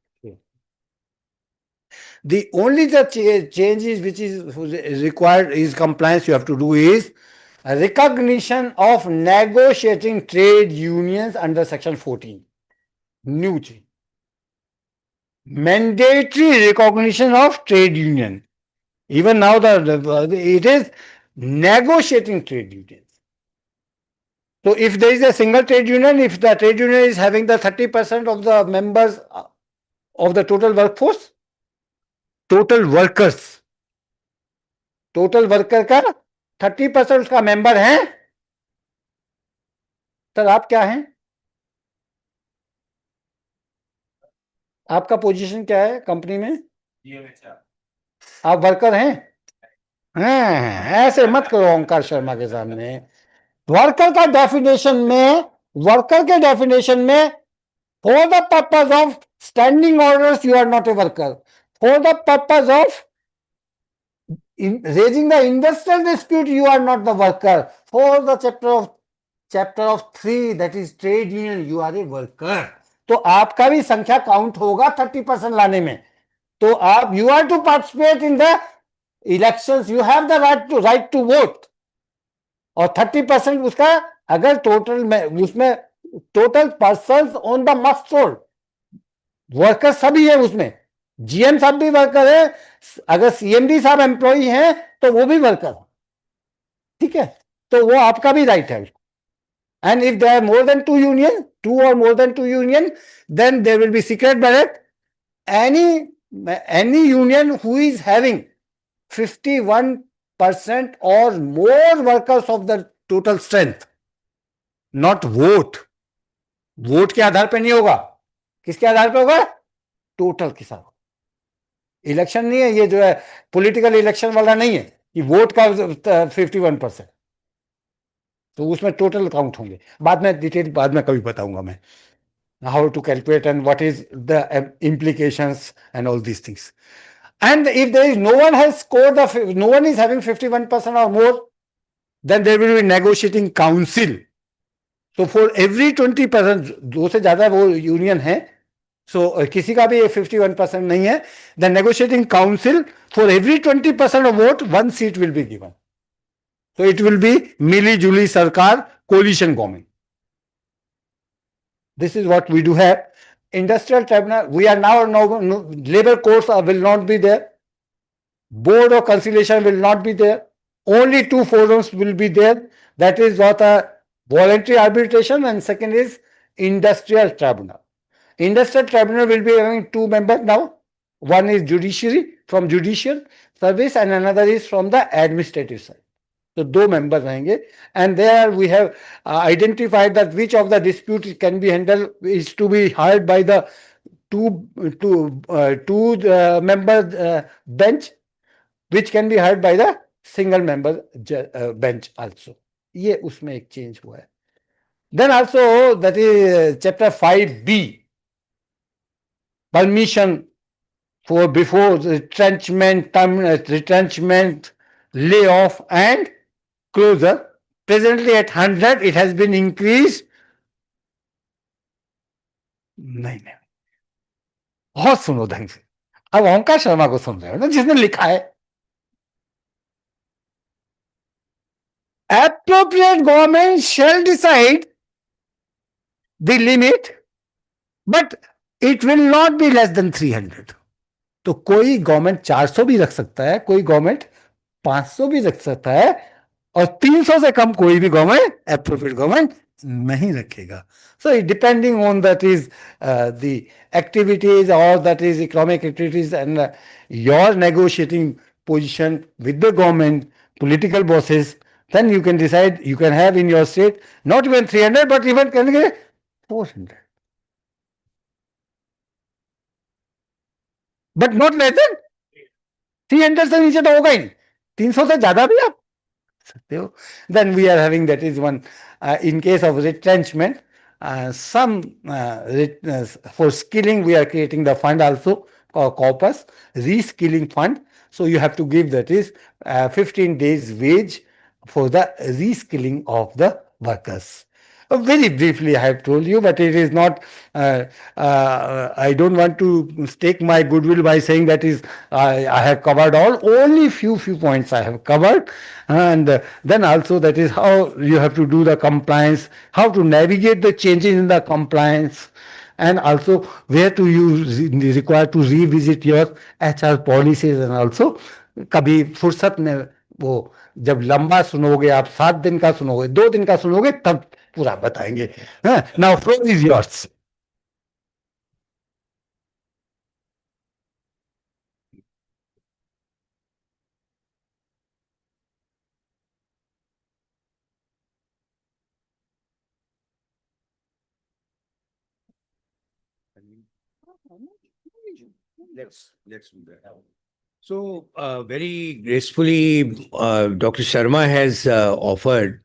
The only changes which is required is compliance you have to do is recognition of negotiating trade unions under section 14. New change. Mandatory recognition of trade union. Even now it is negotiating trade unions. So if there is a single trade union, if the trade union is having the 30% of the members of the total workforce, total workers, total worker का 30% उसका member है. Sir आप क्या हैं? आपका position क्या है company में? आप वर्कर हैं? ऐसे मत करो ओंकार शर्मा के सामने। वर्कर के डेफिनेशन में for the purpose of standing orders you are not a worker, for the purpose of raising the industrial dispute you are not the worker, for the chapter of 3 that is trade union you are a worker। तो आपका भी संख्या count होगा 30% लाने में। तो आप you are to participate in the elections, you have the right to vote. और 30% उसका अगर टोटल में उसमें total person on the must roll worker सभी है उसमें, जीएम साहब भी वर्कर है, अगर सीएमडी साहब एम्प्लॉई हैं तो वो भी वर्कर है, ठीक है। तो वो आपका भी राइट है। And if there are more than 2 और more than 2 union, then there will be secret ballot. any union who is having 51% or more workers of the total strength, not vote के आधार पर नहीं होगा, किसके आधार पर होगा? टोटल के साथ। इलेक्शन नहीं है ये, जो है पॉलिटिकल इलेक्शन वाला नहीं है कि वोट का 51%, तो उसमें टोटल काउंट होंगे। बाद में डिटेल बाद में कभी बताऊंगा मैं, how to calculate and what is the implications and all these things. And if there is no one has scored no one is having 51% or more, then there will be negotiating council. So for every 20%, दो से ज्यादा वो union है, so किसी का भी 51% नहीं है, the negotiating council for every 20% of vote, one seat will be given. So it will be Mili Juli Sarkar coalition government. This is what we do have. Industrial tribunal, we are now no labor courts will not be there. Board of conciliation will not be there. Only 2 forums will be there. That is what a voluntary arbitration, and second is industrial tribunal. Industrial tribunal will be having 2 members now. One is judiciary from judicial service and another is from the administrative side. So 2 members रहेंगे, and there we have identified that which of the disputes can be handled is to be heard by the two member bench, which can be heard by the single member bench also. ये उसमें एक change हुआ है. Then also that is chapter 5B, permission for before retrenchment, layoff and closure. Presently at 100, it has been increased. नहीं, बहुत सुनो ढंग से। अब ओंकार शर्मा को सुन रहे हो ना, जिसने लिखा है appropriate government shall decide the limit, but it will not be less than 300. तो कोई गवर्नमेंट 400 भी रख सकता है, कोई गवर्नमेंट 500 भी रख सकता है, और 300 से कम कोई भी गवर्नमेंट एप्रोप्रिएट गवर्नमेंट नहीं रखेगा. So depending on that is the activities or that is economic activities and your negotiating position with the government, political bosses, then you can decide, you can have in your state not even 300 but even can get 400. But not less than 300 से नीचे तो होगा ही नहीं, 300 से ज्यादा भी आप सकते हो. Then we are having, that is one in case of retrenchment, for skilling we are creating the fund also, corpus reskilling fund. So you have to give, that is 15 days wage for the reskilling of the workers. Very briefly I have told you, but it is not, I don't want to stake my goodwill by saying that is I have covered all, only few points I have covered. And then also that is how you have to do the compliance, how to navigate the changes in the compliance, and also where to you require to revisit your HR policies. And also कभी फुर्सत में, वो जब लंबा सुनोगे आप, 7 दिन का सुनोगे, 2 दिन का सुनोगे, तब पूरा बताएंगे. Now floor is yours. Let's do that. So, very gracefully, Dr. Sharma has offered.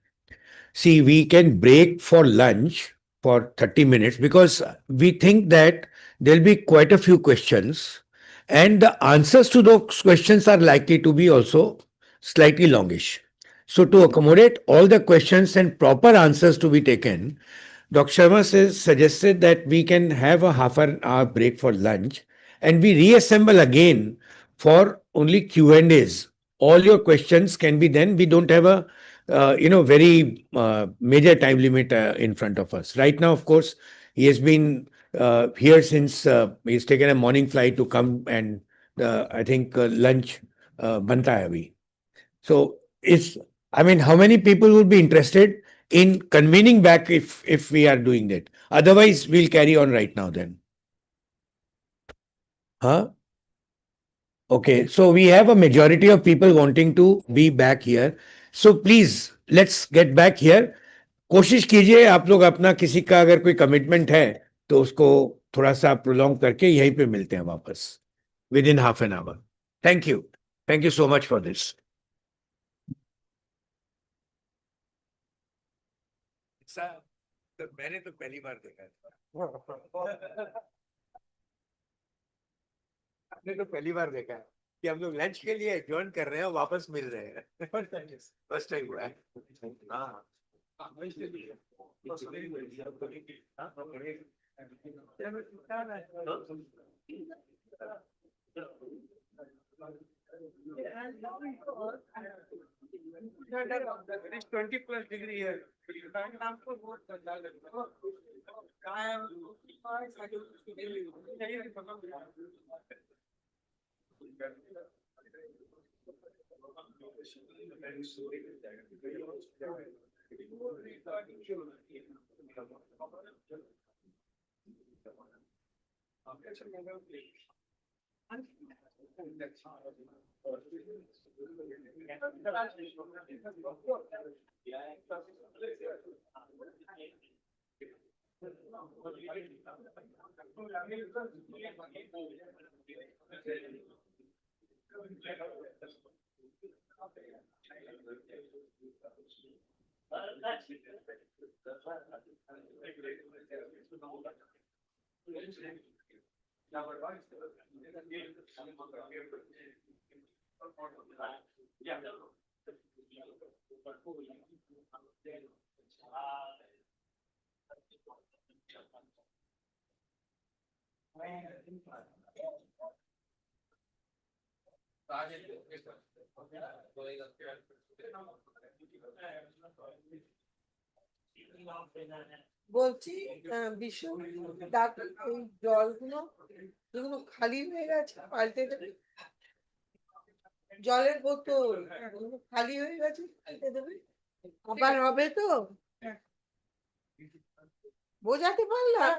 See, we can break for lunch for 30 minutes because we think that there'll be quite a few questions, and the answers to those questions are likely to be also slightly longish. So, to accommodate all the questions and proper answers to be taken, Dr. Sharma suggested that we can have a half an hour break for lunch and we reassemble again for only Q&As. All your questions can be then, we don't have a very major time limit in front of us. Right now, of course, he has been here since he's taken a morning flight to come, and I think lunch banta hai abhi. So I mean, how many people would be interested in convening back if we are doing that? Otherwise, we'll carry on right now then. Huh? Okay, so we have a majority of people wanting to be back here. So please, let's get back here. कोशिश कीजिए आप लोग अपना किसी का अगर कोई commitment है तो उसको थोड़ा सा प्रोलॉन्ग करके यहीं पे मिलते हैं वापस with in half an hour. Thank you so much for this. मैंने तो पहली बार देखा है. आपने तो पहली बार देखा है कि हम लोग लंच के लिए ज्वाइन कर रहे हैं और वापस मिल रहे हैं. फर्स्ट टाइम हुआ है. हाँ. It is 20 plus degree here. বলছি বিশু ডাক্তার এই জলগুলো যেগুলো খালি হয়ে গেছে পাল্টে দেবে জলের বোতল ওগুলো খালি হয়ে গেছে পাল্টে দেবে আবার হবে তো বোঝাতে পারলাম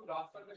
রাস্তাতে